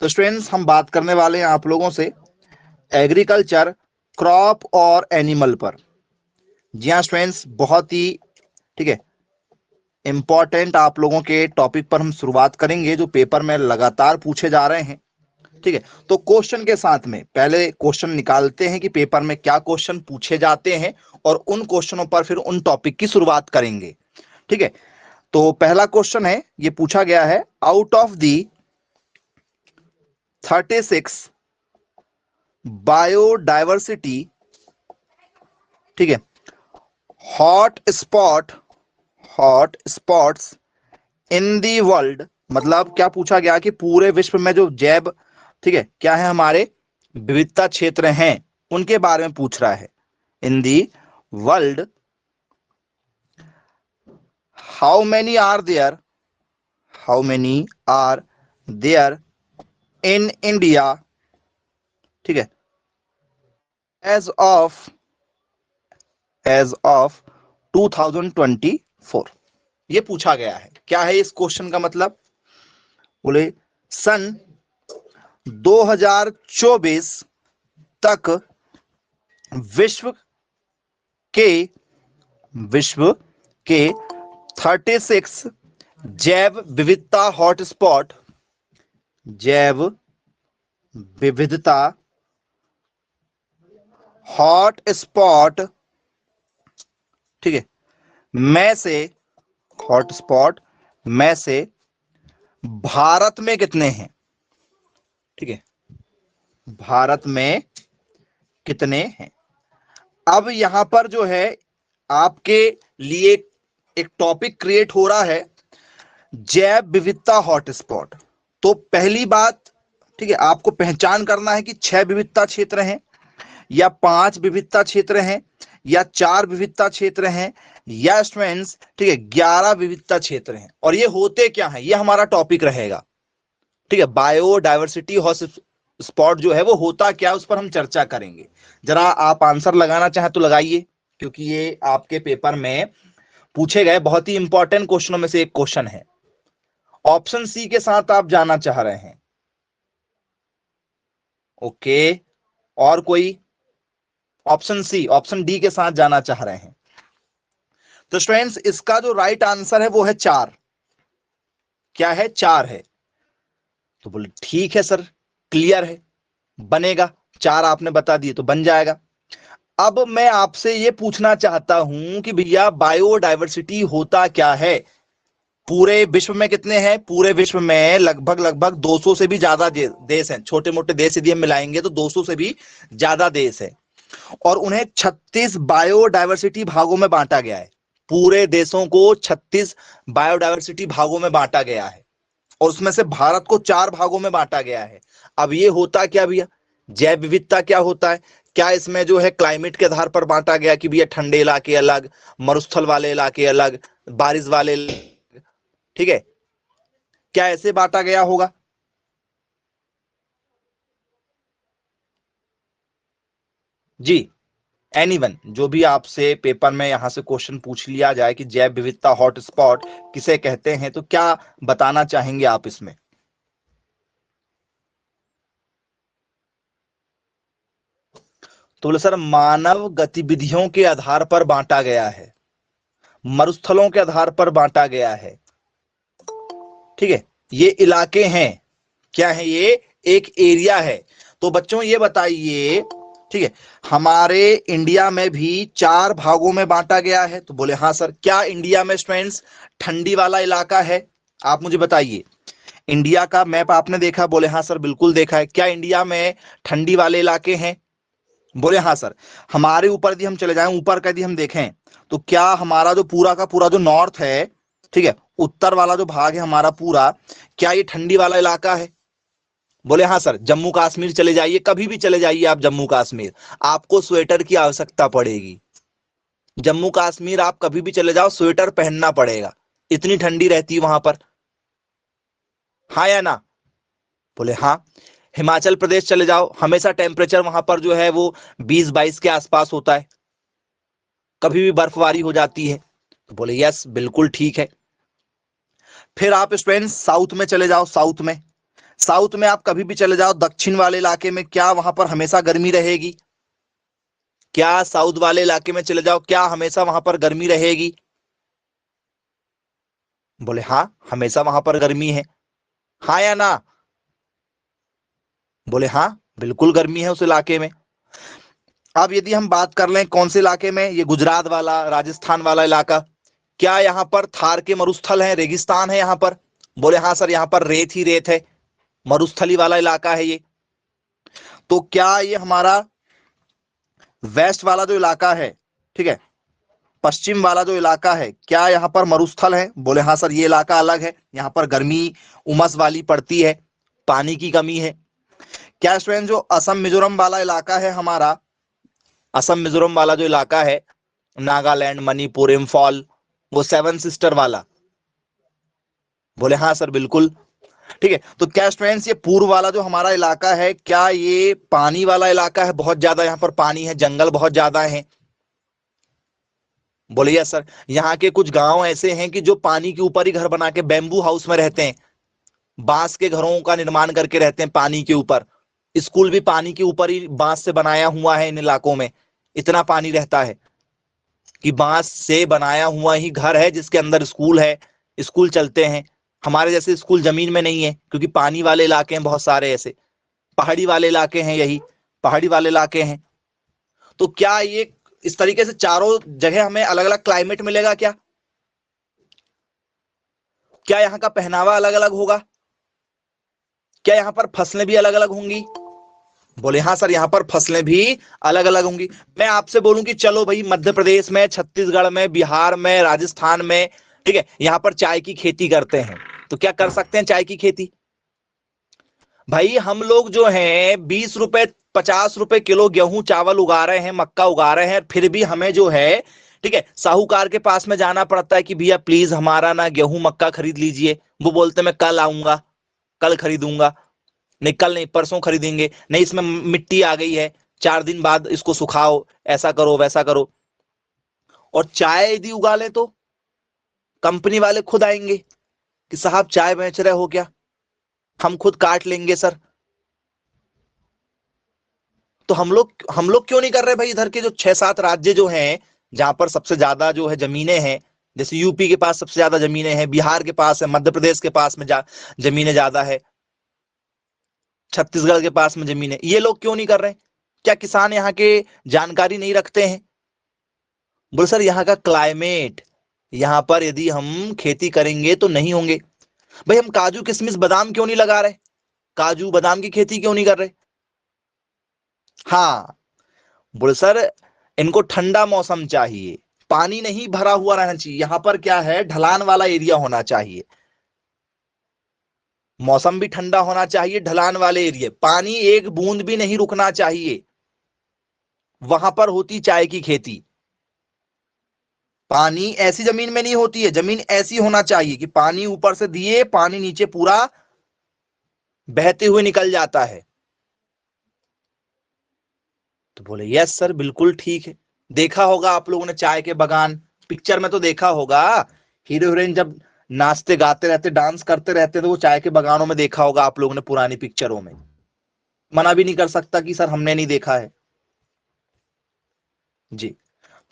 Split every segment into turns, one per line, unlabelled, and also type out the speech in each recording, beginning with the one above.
तो स्टूडेंट्स हम बात करने वाले हैं आप लोगों से एग्रीकल्चर, क्रॉप और एनिमल पर। जी हाँ स्टूडेंट्स, बहुत ही ठीक है इंपॉर्टेंट आप लोगों के टॉपिक पर हम शुरुआत करेंगे जो पेपर में लगातार पूछे जा रहे हैं। ठीक है, तो क्वेश्चन के साथ में पहले क्वेश्चन निकालते हैं कि पेपर में क्या क्वेश्चन पूछे जाते हैं और उन क्वेश्चनों पर फिर उन टॉपिक की शुरुआत करेंगे। ठीक है, तो पहला क्वेश्चन है, ये पूछा गया है, आउट ऑफ दी 36 बायोडाइवर्सिटी, ठीक है, hot spots in the world, मतलब क्या पूछा गया कि पूरे विश्व में जो जैव, ठीक है, क्या है हमारे विविधता क्षेत्र हैं उनके बारे में पूछ रहा है। In the world how many are there in India, ठीक है, एज ऑफ 2024। ये पूछा गया है। क्या है इस क्वेश्चन का मतलब? बोले सन 2024 तक विश्व के 36 जैव विविधता हॉटस्पॉट, जैव विविधता हॉटस्पॉट, ठीक है, में से हॉटस्पॉट में से भारत में कितने हैं? ठीक है, भारत में कितने हैं? अब यहां पर जो है आपके लिए एक टॉपिक क्रिएट हो रहा है, जैव विविधता हॉटस्पॉट। तो पहली बात, ठीक है, आपको पहचान करना है कि 6 विविधता क्षेत्र हैं या 5 विविधता क्षेत्र हैं या 4 विविधता क्षेत्र हैं या स्टूडेंट्स, ठीक है, 11 विविधता क्षेत्र हैं। और ये होते क्या है, ये हमारा टॉपिक रहेगा। ठीक है, बायोडाइवर्सिटी हॉटस्पॉट जो है वो होता क्या, उस पर हम चर्चा करेंगे। जरा आप आंसर लगाना चाहें तो लगाइए, क्योंकि ये आपके पेपर में पूछे गए बहुत ही इंपॉर्टेंट क्वेश्चनों में से एक क्वेश्चन है। ऑप्शन सी के साथ आप जाना चाह रहे हैं? ओके, और कोई? ऑप्शन सी, ऑप्शन डी के साथ जाना चाह रहे हैं? तो स्टूडेंट्स इसका जो राइट आंसर है वो है 4। क्या है? 4 है। तो बोले ठीक है सर, क्लियर है, बनेगा। 4 आपने बता दिए तो बन जाएगा। अब मैं आपसे ये पूछना चाहता हूं कि भैया बायोडाइवर्सिटी होता क्या है? पूरे विश्व में कितने हैं? पूरे विश्व में लगभग 200 से भी ज्यादा देश हैं। छोटे मोटे देश यदि हम मिलाएंगे तो 200 से भी ज्यादा देश है, और उन्हें 36 बायोडाइवर्सिटी भागों में बांटा गया है। पूरे देशों को 36 बायोडाइवर्सिटी भागों में बांटा गया है, और उसमें से भारत को 4 भागों में बांटा गया है। अब ये होता क्या भैया? जैव विविधता क्या होता है? क्या इसमें जो है क्लाइमेट के आधार पर बांटा गया कि भैया ठंडे इलाके अलग, मरुस्थल वाले इलाके अलग, बारिश वाले, ठीक है, क्या ऐसे बांटा गया होगा? जी, एनीवन, जो भी आपसे पेपर में यहां से क्वेश्चन पूछ लिया जाए कि जैव विविधता हॉटस्पॉट किसे कहते हैं, तो क्या बताना चाहेंगे आप इसमें? तो बोले सर मानव गतिविधियों के आधार पर बांटा गया है, मरुस्थलों के आधार पर बांटा गया है। ठीक है, ये इलाके हैं, क्या है ये? एक एरिया है। तो बच्चों ये बताइए, ठीक है, हमारे इंडिया में भी 4 भागों में बांटा गया है? तो बोले हाँ सर। क्या इंडिया में स्टूडेंट्स ठंडी वाला इलाका है? आप मुझे बताइए, इंडिया का मैप आपने देखा? बोले हाँ सर, बिल्कुल देखा है। क्या इंडिया में ठंडी वाले इलाके हैं? बोले हाँ सर। हमारे ऊपर यदि हम चले जाएं, ऊपर का यदि हम देखें, तो क्या हमारा जो पूरा का पूरा जो नॉर्थ है, ठीक है, उत्तर वाला जो भाग है हमारा पूरा, क्या ये ठंडी वाला इलाका है? बोले हाँ सर। जम्मू कश्मीर चले जाइए, कभी भी चले जाइए आप जम्मू कश्मीर, आपको स्वेटर की आवश्यकता पड़ेगी। जम्मू कश्मीर आप कभी भी चले जाओ, स्वेटर पहनना पड़ेगा, इतनी ठंडी रहती है वहां पर। हाँ या ना? बोले हाँ। हिमाचल प्रदेश चले जाओ, हमेशा टेम्परेचर वहां पर जो है वो 20-22 के आसपास होता है, कभी भी बर्फबारी हो जाती है। तो बोले यस, बिल्कुल ठीक है। फिर आप स्टूडेंट्स साउथ में चले जाओ, साउथ में, साउथ में आप कभी भी चले जाओ, दक्षिण वाले इलाके में, क्या वहां पर हमेशा गर्मी रहेगी? क्या साउथ वाले इलाके में चले जाओ, क्या हमेशा वहां पर गर्मी रहेगी? बोले हाँ, हमेशा वहां पर गर्मी है। हाँ या ना? बोले हाँ, बिल्कुल गर्मी है उस इलाके में। अब यदि हम बात कर लें कौन से इलाके में, ये गुजरात वाला, राजस्थान वाला इलाका, क्या यहाँ पर थार के मरुस्थल हैं, रेगिस्तान है यहाँ पर? बोले हाँ सर, यहाँ पर रेत ही रेत है, मरुस्थली वाला इलाका है ये। तो क्या ये हमारा वेस्ट वाला जो इलाका है, ठीक है, पश्चिम वाला जो इलाका है, क्या यहाँ पर मरुस्थल है? बोले हाँ सर, ये इलाका अलग है, यहाँ पर गर्मी उमस वाली पड़ती है, पानी की कमी है। क्या स्टूडेंट, जो असम मिजोरम वाला इलाका है हमारा, असम मिजोरम वाला जो इलाका है, नागालैंड, मणिपुर, इम्फॉल, वो सेवन सिस्टर वाला? बोले हाँ सर, बिल्कुल। ठीक है, तो क्या स्टूडेंट्स, ये पूर्व वाला जो हमारा इलाका है, क्या ये पानी वाला इलाका है? बहुत ज्यादा यहाँ पर पानी है, जंगल बहुत ज्यादा है? बोले यस सर। यहाँ के कुछ गांव ऐसे हैं कि जो पानी के ऊपर ही घर बना के बैम्बू हाउस में रहते हैं, बांस के घरों का निर्माण करके रहते हैं पानी के ऊपर। स्कूल भी पानी के ऊपर ही बांस से बनाया हुआ है इन इलाकों में, इतना पानी रहता है कि बांस से बनाया हुआ ही घर है जिसके अंदर स्कूल है, स्कूल चलते हैं। हमारे जैसे स्कूल जमीन में नहीं है, क्योंकि पानी वाले इलाके हैं बहुत सारे ऐसे, पहाड़ी वाले इलाके हैं, यही पहाड़ी वाले इलाके हैं। तो क्या ये इस तरीके से चारों जगह हमें अलग अलग क्लाइमेट मिलेगा? क्या क्या यहाँ का पहनावा अलग अलग होगा? क्या यहाँ पर फसलें भी अलग अलग होंगी? बोले हाँ सर, यहाँ पर फसलें भी अलग अलग होंगी। मैं आपसे बोलूं कि चलो भाई, मध्य प्रदेश में, छत्तीसगढ़ में, बिहार में, राजस्थान में, ठीक है, यहाँ पर चाय की खेती करते हैं, तो क्या कर सकते हैं चाय की खेती? भाई हम लोग जो हैं 20 रुपए 50 रुपए किलो गेहूं चावल उगा रहे हैं, मक्का उगा रहे हैं, फिर भी हमें जो है, ठीक है, साहूकार के पास में जाना पड़ता है कि भैया प्लीज हमारा ना गेहूं मक्का खरीद लीजिए। वो बोलते मैं कल आऊंगा, कल खरीदूंगा। नहीं, कल नहीं, परसों खरीदेंगे। नहीं, इसमें मिट्टी आ गई है, 4 दिन बाद इसको सुखाओ, ऐसा करो वैसा करो। और चाय यदि उगा ले तो कंपनी वाले खुद आएंगे कि साहब चाय बेच रहे हो क्या, हम खुद काट लेंगे सर। तो हम लोग क्यों नहीं कर रहे भाई? इधर के जो 6-7 राज्य जो हैं, जहां पर सबसे ज्यादा जो है जमीनें हैं, जैसे यूपी के पास सबसे ज्यादा जमीनें हैं, बिहार के पास है, मध्य प्रदेश के पास में जमीनें ज्यादा है, छत्तीसगढ़ के पास में जमीन है, ये लोग क्यों नहीं कर रहे? क्या किसान यहाँ के जानकारी नहीं रखते हैं? बोले सर, यहाँ का क्लाइमेट, यहाँ पर यदि हम खेती करेंगे तो नहीं होंगे। भाई हम काजू किशमिश बादाम क्यों नहीं लगा रहे? काजू बादाम की खेती क्यों नहीं कर रहे? हाँ, बोले सर, इनको ठंडा मौसम चाहिए, पानी नहीं भरा हुआ रहना चाहिए, यहाँ पर क्या है, ढलान वाला एरिया होना चाहिए, मौसम भी ठंडा होना चाहिए, ढलान वाले एरिया, पानी एक बूंद भी नहीं रुकना चाहिए, वहां पर होती चाय की खेती। पानी ऐसी जमीन में नहीं होती है, जमीन ऐसी होना चाहिए कि पानी ऊपर से दिए, पानी नीचे पूरा बहते हुए निकल जाता है। तो बोले यस सर, बिल्कुल ठीक है। देखा होगा आप लोगों ने चाय के बागान, पिक्चर में तो देखा होगा, हीरो हीरोइन जब नाचते गाते रहते, डांस करते रहते, तो वो चाय के बागानों में देखा होगा आप लोगों ने, पुरानी पिक्चरों में। मना भी नहीं कर सकता कि सर हमने नहीं देखा है। जी,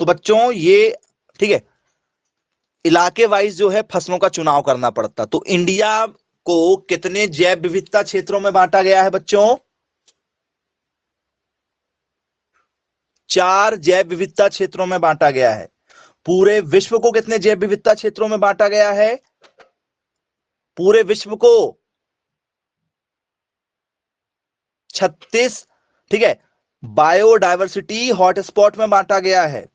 तो बच्चों ये, ठीक है, इलाके वाइज जो है फसलों का चुनाव करना पड़ता। तो इंडिया को कितने जैव विविधता क्षेत्रों में बांटा गया है बच्चों? 4 जैव विविधता क्षेत्रों में बांटा गया है। पूरे विश्व को कितने जैव विविधता क्षेत्रों में बांटा गया है? पूरे विश्व को 36, ठीक है, बायोडायवर्सिटी हॉटस्पॉट में बांटा गया है।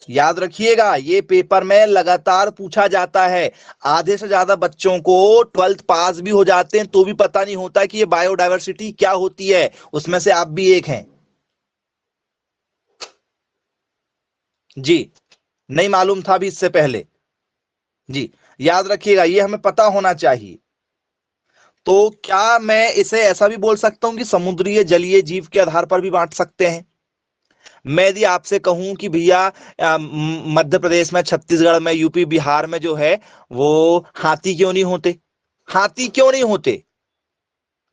याद रखिएगा, ये पेपर में लगातार पूछा जाता है। आधे से ज्यादा बच्चों को 12th पास भी हो जाते हैं तो भी पता नहीं होता कि ये बायोडायवर्सिटी क्या होती है, उसमें से आप भी एक हैं। जी, नहीं मालूम था भी इससे पहले। जी, याद रखिएगा, ये हमें पता होना चाहिए। तो क्या मैं इसे ऐसा भी बोल सकता हूं कि समुद्रीय जलीय जीव के आधार पर भी बांट सकते हैं? मैं यदि आपसे कहूं कि भैया मध्य प्रदेश में, छत्तीसगढ़ में, यूपी बिहार में जो है वो हाथी क्यों नहीं होते? हाथी क्यों नहीं होते?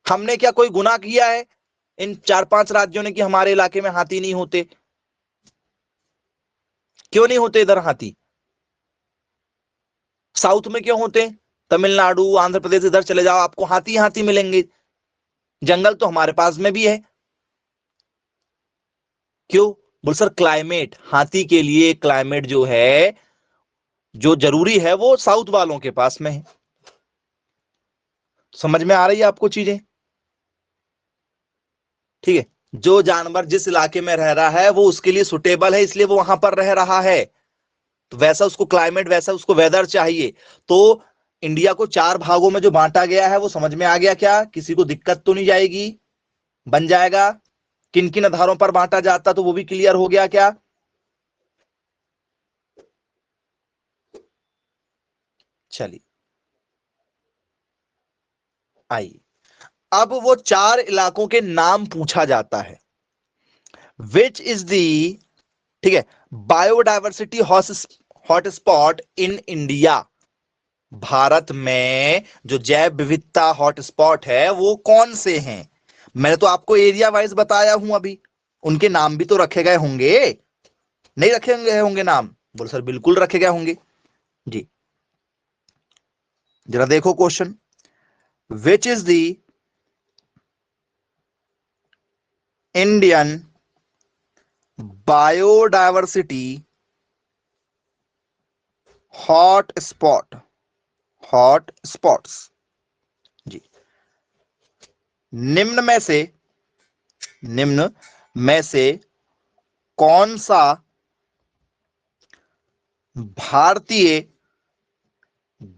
हमने क्या कोई गुनाह किया है इन 4-5 राज्यों ने कि हमारे इलाके में हाथी नहीं होते? क्यों नहीं होते इधर हाथी? साउथ में क्यों होते? तमिलनाडु, आंध्र प्रदेश, इधर चले जाओ, आपको हाथी हाथी मिलेंगे। जंगल तो हमारे पास में भी है। क्यों? बोल सर क्लाइमेट, हाथी के लिए क्लाइमेट जो है, जो जरूरी है, वो साउथ वालों के पास में है। समझ में आ रही है आपको चीजें? ठीक है, जो जानवर जिस इलाके में रह रहा है वो उसके लिए सुटेबल है, इसलिए वो वहां पर रह रहा है। तो वैसा उसको क्लाइमेट, वैसा उसको वेदर चाहिए। तो इंडिया को 4 भागों में जो बांटा गया है वो समझ में आ गया क्या? किसी को दिक्कत तो नहीं जाएगी? बन जाएगा। किन किन आधारों पर बांटा जाता तो वो भी क्लियर हो गया क्या? चलिए आइए, अब वो 4 इलाकों के नाम पूछा जाता है। विच इज दी, ठीक है, biodiversity hotspot in India. Bharat में जो जैव विविधता हॉटस्पॉट है वो कौन से हैं? मैंने तो आपको एरिया वाइज बताया हूं अभी। उनके नाम भी तो रखे गए होंगे, नहीं रखे गए होंगे नाम? बोल सर बिल्कुल रखे गए होंगे जी। जरा देखो question, which is the Indian biodiversity hot spots जी। निम्न में से कौन सा भारतीय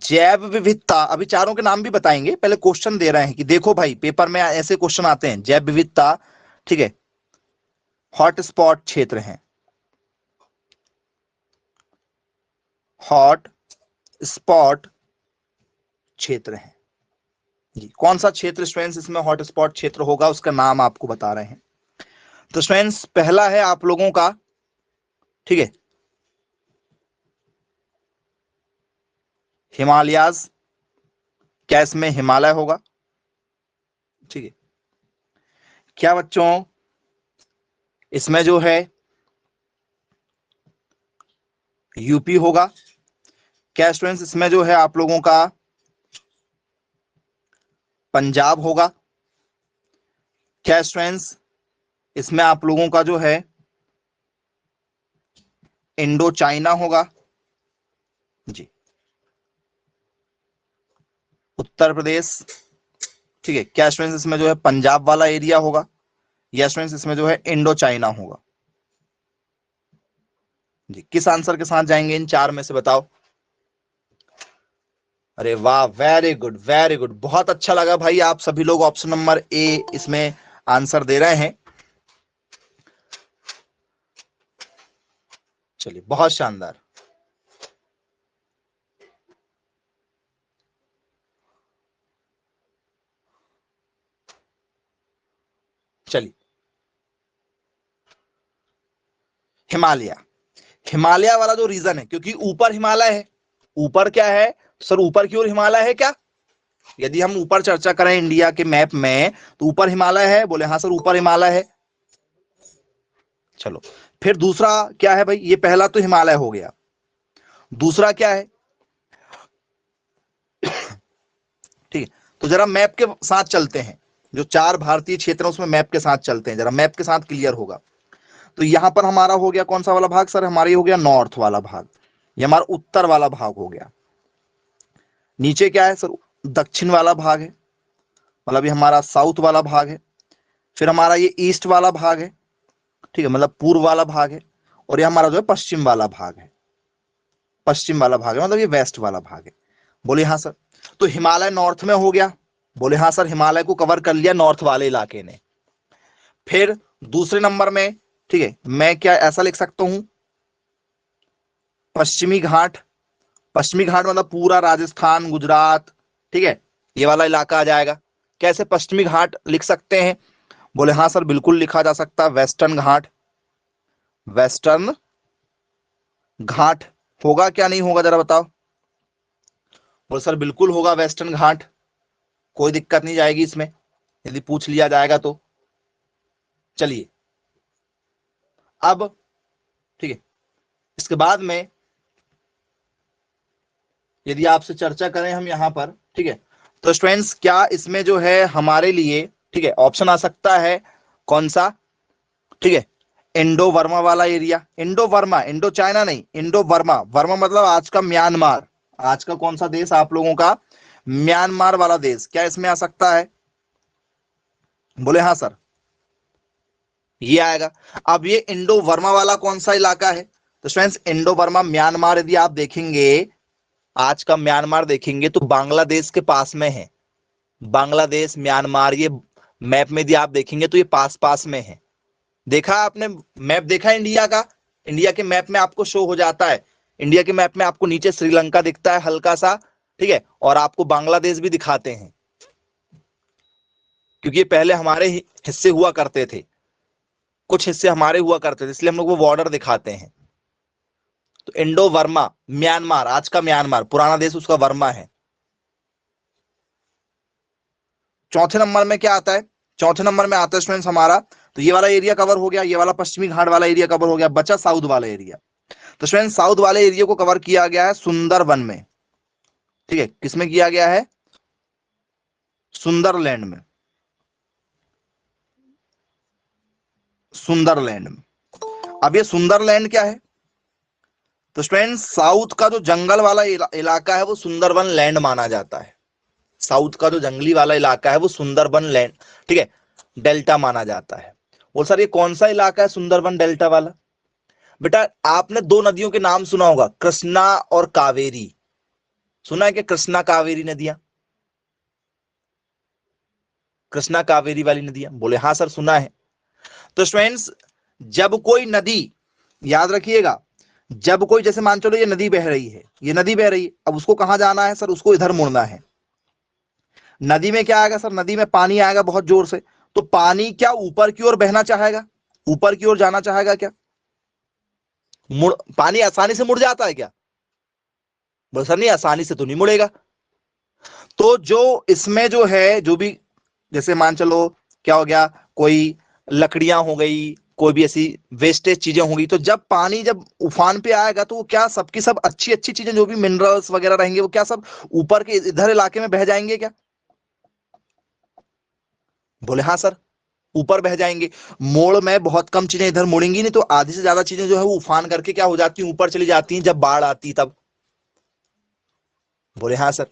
जैव विविधता, अभी चारों के नाम भी बताएंगे, पहले क्वेश्चन दे रहे हैं कि देखो भाई पेपर में ऐसे क्वेश्चन आते हैं, जैव विविधता, ठीक है, हॉटस्पॉट क्षेत्र हैं, हॉट स्पॉट क्षेत्र हैं जी। कौन सा क्षेत्र स्टूडेंट्स इसमें हॉटस्पॉट क्षेत्र होगा, उसका नाम आपको बता रहे हैं। तो स्टूडेंट्स पहला है आप लोगों का, ठीक है, हिमालयाज। क्या इसमें हिमालय होगा? ठीक है। क्या बच्चों इसमें जो है यूपी होगा? क्या स्टूडेंट्स इसमें जो है आप लोगों का पंजाब होगा? क्या स्टूडेंट्स इसमें आप लोगों का जो है इंडो चाइना होगा? जी। उत्तर प्रदेश, ठीक है। क्या स्टूडेंट्स इसमें जो है पंजाब वाला एरिया होगा? या स्टूडेंट्स इसमें जो है इंडो चाइना होगा? जी, किस आंसर के साथ जाएंगे इन 4 में से बताओ? अरे वाह, वेरी गुड वेरी गुड, बहुत अच्छा लगा भाई, आप सभी लोग ऑप्शन नंबर ए इसमें आंसर दे रहे हैं। चलिए बहुत शानदार। चलिए हिमालय, हिमालय वाला जो रीजन है, क्योंकि ऊपर हिमालय है। ऊपर क्या है सर? ऊपर की ओर हिमालय है क्या? यदि हम ऊपर चर्चा करें इंडिया के मैप में तो ऊपर हिमालय है? बोले हाँ सर ऊपर हिमालय है। चलो फिर दूसरा क्या है भाई? ये पहला तो हिमालय हो गया, दूसरा क्या है? ठीक है, तो जरा मैप के साथ चलते हैं, जो 4 भारतीय क्षेत्र है उसमें मैप के साथ चलते हैं, जरा मैप के साथ क्लियर होगा। तो यहां पर हमारा हो गया कौन सा वाला भाग सर? हमारा हो गया नॉर्थ वाला भाग, ये हमारा उत्तर वाला भाग हो गया। नीचे क्या है सर? दक्षिण वाला भाग है, मतलब ये हमारा साउथ वाला भाग है। फिर हमारा ये ईस्ट वाला भाग है, ठीक है, मतलब पूर्व वाला भाग है। और ये हमारा जो है पश्चिम वाला भाग है, पश्चिम वाला भाग है, मतलब ये वेस्ट वाला भाग है। बोले हाँ सर। तो हिमालय नॉर्थ में हो गया? बोले हाँ सर, हिमालय को कवर कर लिया नॉर्थ वाले इलाके ने। फिर दूसरे नंबर में, ठीक है, मैं क्या ऐसा लिख सकता हूं, पश्चिमी घाट। पश्चिमी घाट मतलब पूरा राजस्थान, गुजरात, ठीक है, ये वाला इलाका आ जाएगा। कैसे पश्चिमी घाट लिख सकते हैं? बोले हाँ सर बिल्कुल लिखा जा सकता है, वेस्टर्न घाट। वेस्टर्न घाट होगा क्या नहीं होगा, जरा बताओ? बोले सर बिल्कुल होगा वेस्टर्न घाट, कोई दिक्कत नहीं जाएगी इसमें, यदि पूछ लिया जाएगा तो। चलिए अब ठीक है, इसके बाद में यदि आपसे चर्चा करें हम यहां पर, ठीक है, तो स्टूडेंट्स क्या इसमें जो है हमारे लिए, ठीक है, ऑप्शन आ सकता है कौन सा, ठीक है, इंडो वर्मा वाला area, Indo Verma, Indo China नहीं, इंडो वर्मा, वर्मा मतलब आज का म्यांमार, आज का कौन सा देश आप लोगों का, म्यांमार वाला देश, क्या इसमें आ सकता है? बोले हाँ सर, ये आएगा। अब ये इंडो वर्मा वाला कौन सा इलाका है? तो स्टूडेंट्स इंडो वर्मा म्यांमार यदि आप देखेंगे, आज का म्यांमार देखेंगे तो बांग्लादेश के पास में है, बांग्लादेश म्यांमार, ये मैप में यदि आप देखेंगे तो ये पास पास में है। देखा आपने मैप, देखा इंडिया का, इंडिया के मैप में आपको शो हो जाता है, इंडिया के मैप में आपको नीचे श्रीलंका दिखता है हल्का सा, ठीक है, और आपको बांग्लादेश भी दिखाते हैं, क्योंकि ये पहले हमारे हिस्से हुआ करते थे, कुछ हिस्से हमारे हुआ करते थे, इसलिए हम लोग वो बॉर्डर दिखाते हैं। तो इंडो वर्मा म्यांमार, आज का म्यांमार, पुराना देश उसका वर्मा है। चौथे नंबर में क्या आता है? चौथे नंबर में आता है स्टूडेंट्स हमारा, तो ये वाला एरिया कवर हो गया, ये वाला पश्चिमी घाट वाला एरिया कवर हो गया, बचा साउथ वाला एरिया। तो स्टूडेंट्स साउथ वाले एरिया को कवर किया गया है सुंदरवन में, ठीक है, किसमें किया गया है? सुंदरलैंड में, सुंदरलैंड में। अब ये सुंदरलैंड क्या है? तो स्टूडेंट्स साउथ का जो जंगल वाला इलाका है वो सुंदरवन लैंड माना जाता है, साउथ का जो जंगली वाला इलाका है वो सुंदरबन लैंड, ठीक है, डेल्टा माना जाता है। बोल सर ये कौन सा इलाका है सुंदरबन डेल्टा वाला? बेटा आपने दो नदियों के नाम सुना होगा, कृष्णा और कावेरी, सुना है कि कृष्णा कावेरी नदियां, कृष्णा कावेरी वाली नदियां? बोले हाँ सर सुना है। तो स्टूडेंट्स जब कोई नदी, याद रखिएगा, जब कोई, जैसे मान चलो ये नदी बह रही है, ये नदी बह रही है, अब उसको कहां जाना है सर? उसको इधर मुड़ना है। नदी में क्या आएगा सर? नदी में पानी आएगा बहुत जोर से, तो पानी क्या ऊपर की ओर बहना चाहेगा, ऊपर की ओर जाना चाहेगा क्या? मुड़, पानी आसानी से मुड़ जाता है क्या? बोल सर नहीं, आसानी से तो नहीं मुड़ेगा। तो जो इसमें जो है, जो भी, जैसे मान चलो क्या हो गया, कोई लकड़ियां हो गई, कोई भी ऐसी वेस्टेज चीजें होंगी, तो जब पानी जब उफान पे आएगा तो वो क्या, सबकी सब अच्छी अच्छी चीजें, जो भी मिनरल्स वगैरह रहेंगे, वो क्या सब ऊपर के इधर इलाके में बह जाएंगे क्या? बोले हाँ सर, ऊपर बह जाएंगे। मोड़ में बहुत कम चीजें इधर मुड़ेंगी, नहीं तो आधी से ज्यादा चीजें जो है वो उफान करके क्या हो जाती हैं, ऊपर चली जाती हैं जब बाढ़ आती तब। बोले हाँ सर।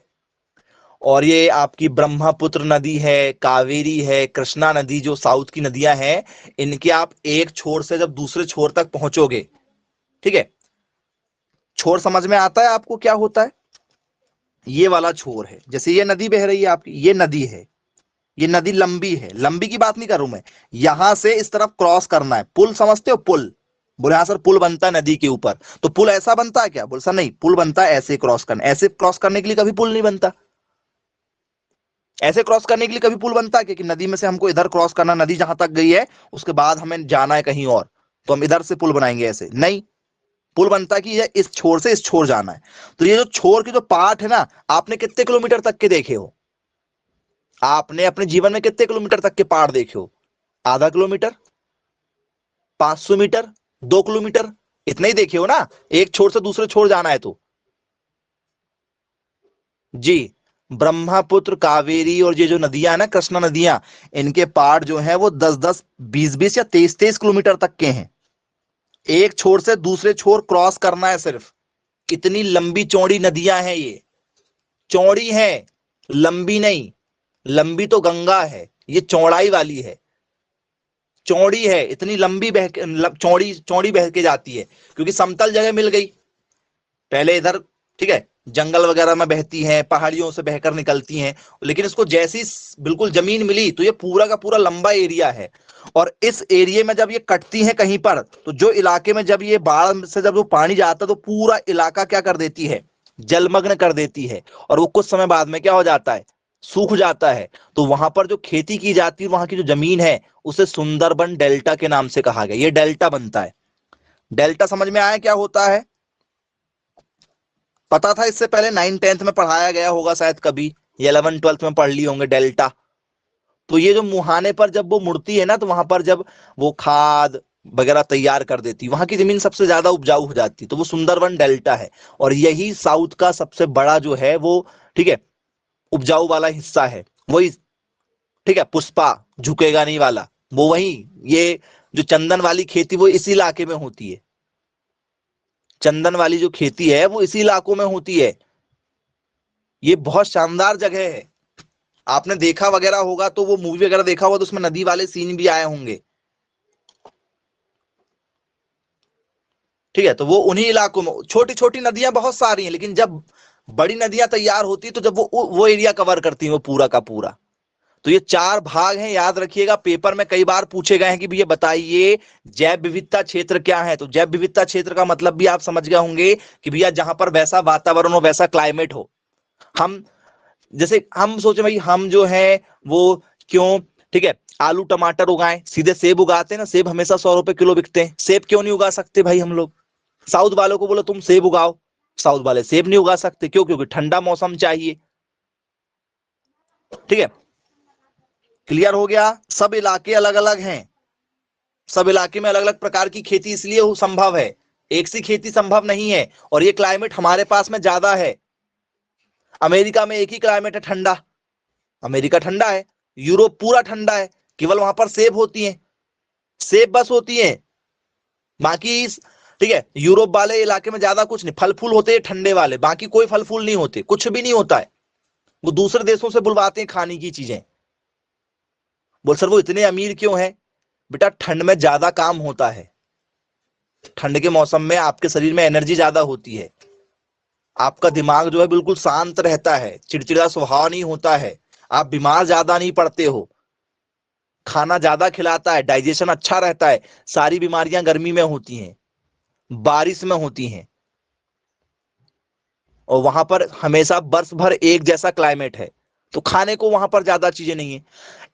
और ये आपकी ब्रह्मपुत्र नदी है, कावेरी है, कृष्णा नदी, जो साउथ की नदियां हैं, इनके आप एक छोर से जब दूसरे छोर तक पहुंचोगे, ठीक है, छोर समझ में आता है आपको क्या होता है? ये वाला छोर है, जैसे ये नदी बह रही है आपकी, ये नदी है, ये नदी लंबी है, लंबी की बात नहीं कर रहा हूं मैं, यहां से इस तरफ क्रॉस करना है, पुल समझते हो, पुल? बोले हाँ सर, पुल बनता है नदी के ऊपर, तो पुल ऐसा बनता है क्या? बोले सर नहीं, पुल बनता है ऐसे क्रॉस करना, ऐसे क्रॉस करने के लिए कभी पुल नहीं बनता, ऐसे क्रॉस करने के लिए कभी पुल बनता है? क्योंकि नदी में से हमको इधर क्रॉस करना, नदी जहां तक गई है उसके बाद हमें जाना है कहीं और, तो हम इधर से पुल बनाएंगे, ऐसे नहीं, पुल बनता है कि ये इस छोर से इस छोर जाना है। तो ये जो छोर के जो पार्ट है ना, आपने कितने किलोमीटर तक के देखे हो? आपने अपने जीवन में कितने किलोमीटर तक के पार्ट देखे हो? आधा किलोमीटर, 500 मीटर, 2 किलोमीटर, इतना ही देखे हो ना, एक छोर से दूसरे छोर जाना है तो। जी, ब्रह्मपुत्र, कावेरी और ये जो नदियां है ना, कृष्णा नदियां, इनके पार्ट जो है वो 10-10, 20-20 या 23-23 किलोमीटर तक के हैं, एक छोर से दूसरे छोर क्रॉस करना है सिर्फ, इतनी लंबी चौड़ी नदियां हैं ये, चौड़ी है, लंबी नहीं, लंबी तो गंगा है, ये चौड़ाई वाली है, चौड़ी है, इतनी लंबी चौड़ी चौड़ी बह के जाती है, क्योंकि समतल जगह मिल गई पहले इधर, ठीक है, जंगल वगैरह में बहती हैं, पहाड़ियों से बहकर निकलती हैं, लेकिन इसको जैसी बिल्कुल जमीन मिली तो ये पूरा का पूरा लंबा एरिया है, और इस एरिया में जब ये कटती हैं कहीं पर, तो जो इलाके में जब ये बाढ़ से जब वो पानी जाता है तो पूरा इलाका क्या कर देती है, जलमग्न कर देती है, और वो कुछ समय बाद में क्या हो जाता है, सूख जाता है। तो वहां पर जो खेती की जाती है, वहां की जो जमीन है, उसे सुंदरबन डेल्टा के नाम से कहा गया, ये डेल्टा बनता है। डेल्टा समझ में आया क्या होता है? पता था इससे पहले? 9th 10th में पढ़ाया गया होगा शायद कभी, या 11th 12th में पढ़ ली होंगे डेल्टा। तो ये जो मुहाने पर जब वो मुड़ती है ना, तो वहां पर जब वो खाद वगैरह तैयार कर देती, वहां की जमीन सबसे ज्यादा उपजाऊ हो जाती, तो वो सुंदरवन डेल्टा है। और यही साउथ का सबसे बड़ा जो है वो, ठीक है, उपजाऊ वाला हिस्सा है वही, ठीक है, पुष्पा झुकेगा नहीं वाला, वो वही, ये जो चंदन वाली खेती वो इसी इलाके में होती है। चंदन वाली जो खेती है वो इसी इलाकों में होती है। ये बहुत शानदार जगह है। आपने देखा वगैरह होगा, तो वो मूवी वगैरह देखा होगा, तो उसमें नदी वाले सीन भी आए होंगे। ठीक है, तो वो उन्हीं इलाकों में छोटी छोटी नदियां बहुत सारी हैं, लेकिन जब बड़ी नदियां तैयार होती है तो जब वो एरिया कवर करती है वो पूरा का पूरा। तो ये 4 भाग हैं, याद रखिएगा। पेपर में कई बार पूछे गए हैं कि भैया बताइए जैव विविधता क्षेत्र क्या है। तो जैव विविधता क्षेत्र का मतलब भी आप समझ गए होंगे कि भैया जहां पर वैसा वातावरण हो, वैसा क्लाइमेट हो। हम जैसे हम सोचे भाई हम जो है वो क्यों, ठीक है, आलू टमाटर उगाएं, सीधे सेब उगाते हैं ना, सेब हमेशा 100 रुपए किलो बिकते हैं, सेब क्यों नहीं उगा सकते भाई हम लोग? साउथ वालों को बोलो तुम सेब उगाओ, साउथ वाले सेब नहीं उगा सकते, क्यों? क्योंकि ठंडा मौसम चाहिए। ठीक है, क्लियर हो गया? सब इलाके अलग अलग हैं, सब इलाके में अलग अलग प्रकार की खेती इसलिए संभव है, एक सी खेती संभव नहीं है। और ये क्लाइमेट हमारे पास में ज्यादा है। अमेरिका में एक ही क्लाइमेट है, ठंडा, अमेरिका ठंडा है। यूरोप पूरा ठंडा है, केवल वहां पर सेब होती है, सेब बस होती है। बाकी, ठीक है, यूरोप वाले इलाके में ज्यादा कुछ नहीं, फल फूल होते हैं ठंडे वाले, बाकी कोई फल फूल नहीं होते, कुछ भी नहीं होता है। वो दूसरे देशों से बुलवाते हैं खाने की चीजें। बोल सर वो इतने अमीर क्यों है? बेटा ठंड में ज्यादा काम होता है, ठंड के मौसम में आपके शरीर में एनर्जी ज्यादा होती है, आपका दिमाग जो है बिल्कुल शांत रहता है, चिड़चिड़ा स्वभाव नहीं होता है, आप बीमार ज्यादा नहीं पड़ते हो, खाना ज्यादा खिलाता है, डाइजेशन अच्छा रहता है। सारी बीमारियां गर्मी में होती हैं, बारिश में होती हैं, और वहां पर हमेशा बर्फ भर एक जैसा क्लाइमेट है, तो खाने को वहां पर ज्यादा चीजें नहीं है।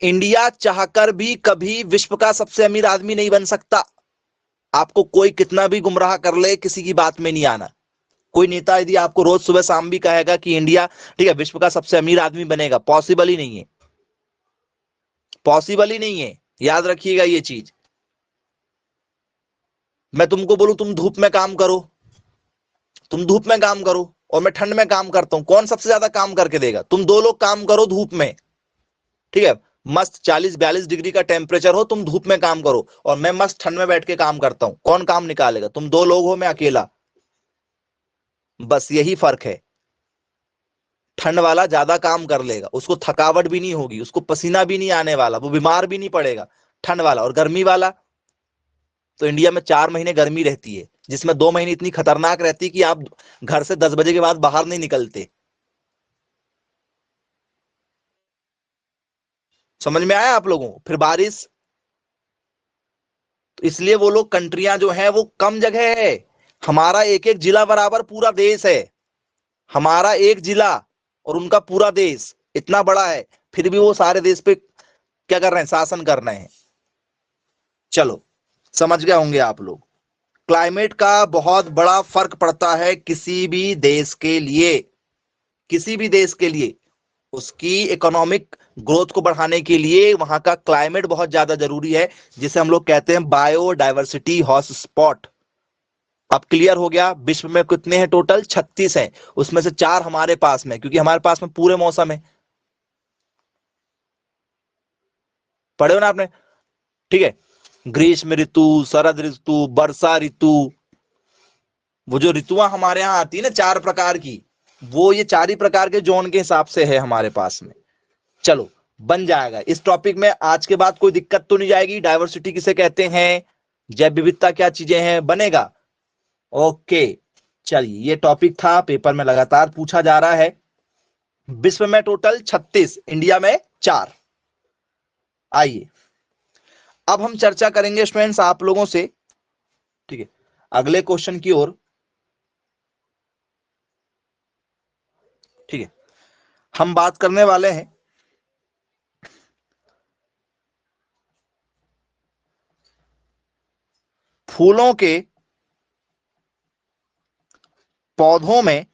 इंडिया चाहकर भी कभी विश्व का सबसे अमीर आदमी नहीं बन सकता। आपको कोई कितना भी गुमराह कर ले, किसी की बात में नहीं आना। कोई नेता यदि आपको रोज सुबह शाम भी कहेगा कि इंडिया, ठीक है, विश्व का सबसे अमीर आदमी बनेगा, पॉसिबल ही नहीं है, पॉसिबल ही नहीं है। याद रखिएगा ये चीज। मैं तुमको बोलूं तुम धूप में काम करो, तुम धूप में काम करो, और मैं ठंड में काम करता हूं, कौन सबसे ज्यादा काम करके देगा? तुम दो लोग काम करो धूप में, ठीक है, मस्त 40-42 डिग्री का टेम्परेचर हो, तुम धूप में काम करो, और मैं मस्त ठंड में बैठ के काम करता हूं, कौन काम निकालेगा? तुम दो लोग हो, मैं अकेला, बस यही फर्क है। ठंड वाला ज्यादा काम कर लेगा, उसको थकावट भी नहीं होगी, उसको पसीना भी नहीं आने वाला, वो बीमार भी नहीं पड़ेगा, ठंड वाला। और गर्मी वाला, तो इंडिया में 4 महीने गर्मी रहती है, जिसमें 2 महीने इतनी खतरनाक रहती है कि आप घर से 10 बजे के बाद बाहर नहीं निकलते। समझ में आया आप लोगों को? फिर बारिश, तो इसलिए वो लोग कंट्रियां जो है वो कम जगह है, हमारा एक एक जिला बराबर पूरा देश है, हमारा एक जिला और उनका पूरा देश इतना बड़ा है, फिर भी वो सारे देश पे क्या कर रहे हैं? शासन कर रहे हैं। चलो, समझ गए होंगे आप लोग। क्लाइमेट का बहुत बड़ा फर्क पड़ता है किसी भी देश के लिए, किसी भी देश के लिए, उसकी इकोनॉमिक ग्रोथ को बढ़ाने के लिए वहां का क्लाइमेट बहुत ज्यादा जरूरी है, जिसे हम लोग कहते हैं बायोडायवर्सिटी हॉटस्पॉट। अब क्लियर हो गया? विश्व में कितने हैं टोटल? 36 हैं, उसमें से 4 हमारे पास में, क्योंकि हमारे पास में पूरे मौसम है। पढ़े हो ना आपने? ठीक है, ग्रीष्म ऋतु, शरद ऋतु, वर्षा ऋतु, वो जो ऋतुआं हमारे यहाँ आती है ना 4 प्रकार की, वो ये 4 ही प्रकार के जोन के हिसाब से है हमारे पास में। चलो, बन जाएगा इस टॉपिक में, आज के बाद कोई दिक्कत तो नहीं जाएगी। डाइवर्सिटी किसे कहते हैं, जैव विविधता क्या चीजें हैं, बनेगा? ओके, चलिए, ये टॉपिक था, पेपर में लगातार पूछा जा रहा है। विश्व में टोटल 36, इंडिया में 4। आइए अब हम चर्चा करेंगे स्टूडेंट्स आप लोगों से, ठीक है, अगले क्वेश्चन की ओर। ठीक है, हम बात करने वाले हैं फूलों के पौधों में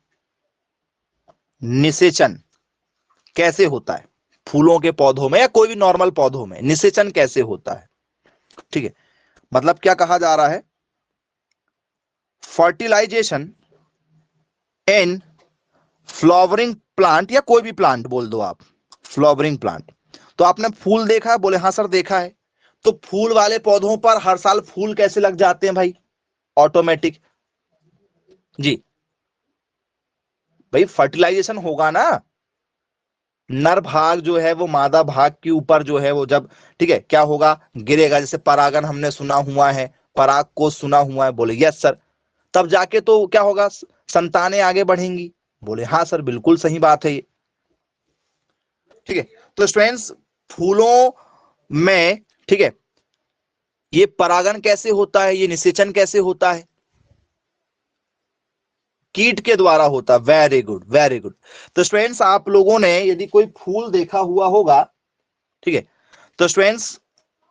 निषेचन कैसे होता है। फूलों के पौधों में या कोई भी नॉर्मल पौधों में निषेचन कैसे होता है। ठीक है, मतलब क्या कहा जा रहा है, फर्टिलाइजेशन इन फ्लावरिंग प्लांट, या कोई भी प्लांट बोल दो आप, फ्लावरिंग प्लांट। तो आपने फूल देखा है, बोले हाँ सर देखा है। तो फूल वाले पौधों पर हर साल फूल कैसे लग जाते हैं भाई, ऑटोमेटिक। जी भाई, फर्टिलाइजेशन होगा ना, नर भाग जो है वो मादा भाग के ऊपर जो है वो जब, ठीक है, क्या होगा, गिरेगा। जैसे परागन हमने सुना हुआ है, पराग को सुना हुआ है, बोले यस सर। तब जाके तो क्या होगा, संतानें आगे बढ़ेंगी, बोले हाँ सर बिल्कुल सही बात है ये। ठीक है, तो स्टूडेंट्स फूलों में, ठीक है, ये परागन कैसे होता है, ये निषेचन कैसे होता है, कीट के द्वारा होता है। Very good very good. तो स्टूडेंट्स आप लोगों ने यदि कोई फूल देखा हुआ होगा, ठीक है, तो स्टूडेंट्स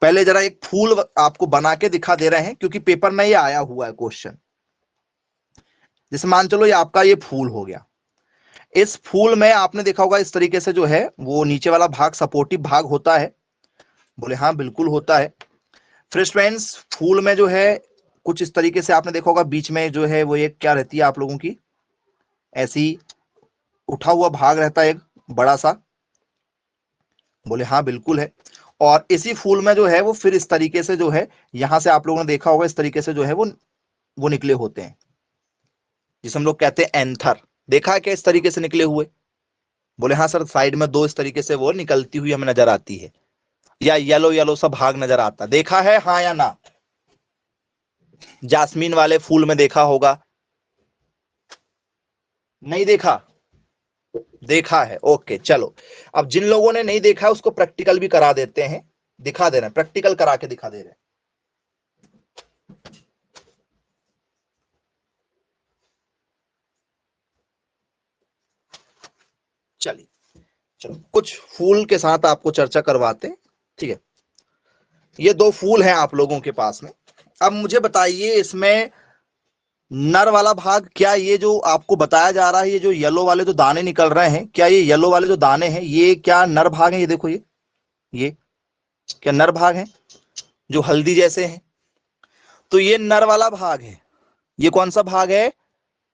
पहले जरा एक फूल आपको बना के दिखा दे रहे हैं, क्योंकि पेपर में ये आया हुआ है क्वेश्चन। जैसे मान चलो ये आपका ये फूल हो गया, इस फूल में आपने देखा होगा इस तरीके से जो है वो नीचे वाला भाग सपोर्टिव भाग होता है, बोले हाँ बिल्कुल होता है। फिर फ्रेंड्स फूल में जो है कुछ इस तरीके से आपने देखा होगा बीच में जो है वो एक क्या रहती है आप लोगों की, ऐसी उठा हुआ भाग रहता है एक बड़ा सा, बोले हाँ बिल्कुल है। और इसी फूल में जो है वो फिर इस तरीके से जो है, यहां से आप लोगों ने देखा होगा इस तरीके से जो है वो निकले होते हैं, जिसे हम लोग कहते हैं एंथर। देखा है क्या इस तरीके से निकले हुए, बोले हाँ सर साइड में दो इस तरीके से वो निकलती हुई हमें नजर आती है, या येलो येलो सा भाग नजर आता, देखा है हाँ या ना। जास्मीन वाले फूल में देखा होगा, नहीं देखा, देखा है, ओके चलो। अब जिन लोगों ने नहीं देखा है उसको प्रैक्टिकल भी करा देते हैं, दिखा दे रहे हैं, प्रैक्टिकल करा के दिखा दे रहे हैं। चलिए, चलो कुछ फूल के साथ आपको चर्चा करवाते हैं। ठीक है, ये दो फूल हैं आप लोगों के पास में। अब मुझे बताइए इसमें नर वाला भाग, क्या ये जो आपको बताया जा रहा है, ये जो येलो वाले जो दाने निकल रहे हैं, क्या ये येलो वाले जो दाने हैं ये क्या नर भाग है, ये देखो ये क्या नर भाग है जो हल्दी जैसे हैं, तो ये नर वाला भाग है। ये कौन सा भाग है,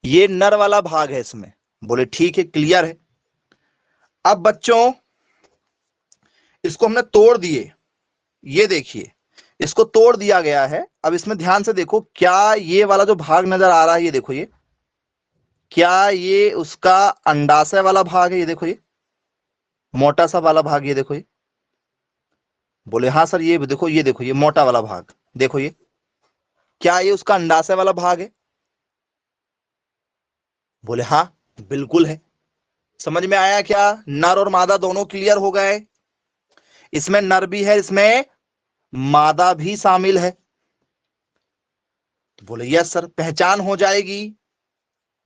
ये नर वाला भाग है इसमें, बोले ठीक है क्लियर है। अब बच्चों इसको हमने तोड़ दिए, ये देखिए इसको तोड़ दिया गया है। अब इसमें ध्यान से देखो, क्या ये वाला जो भाग नजर आ रहा है, ये देखो ये, क्या ये उसका अंडाशय वाला भाग है, ये देखो ये मोटा सा वाला भाग, ये देखो ये, बोले हाँ सर ये देखो, ये देखो ये मोटा वाला भाग, देखो ये, क्या ये उसका अंडाशय वाला भाग है, बोले हाँ बिल्कुल है। समझ में आया क्या, नर और मादा दोनों क्लियर हो गए, इसमें नर भी है इसमें मादा भी शामिल है, तो बोले यस सर पहचान हो जाएगी,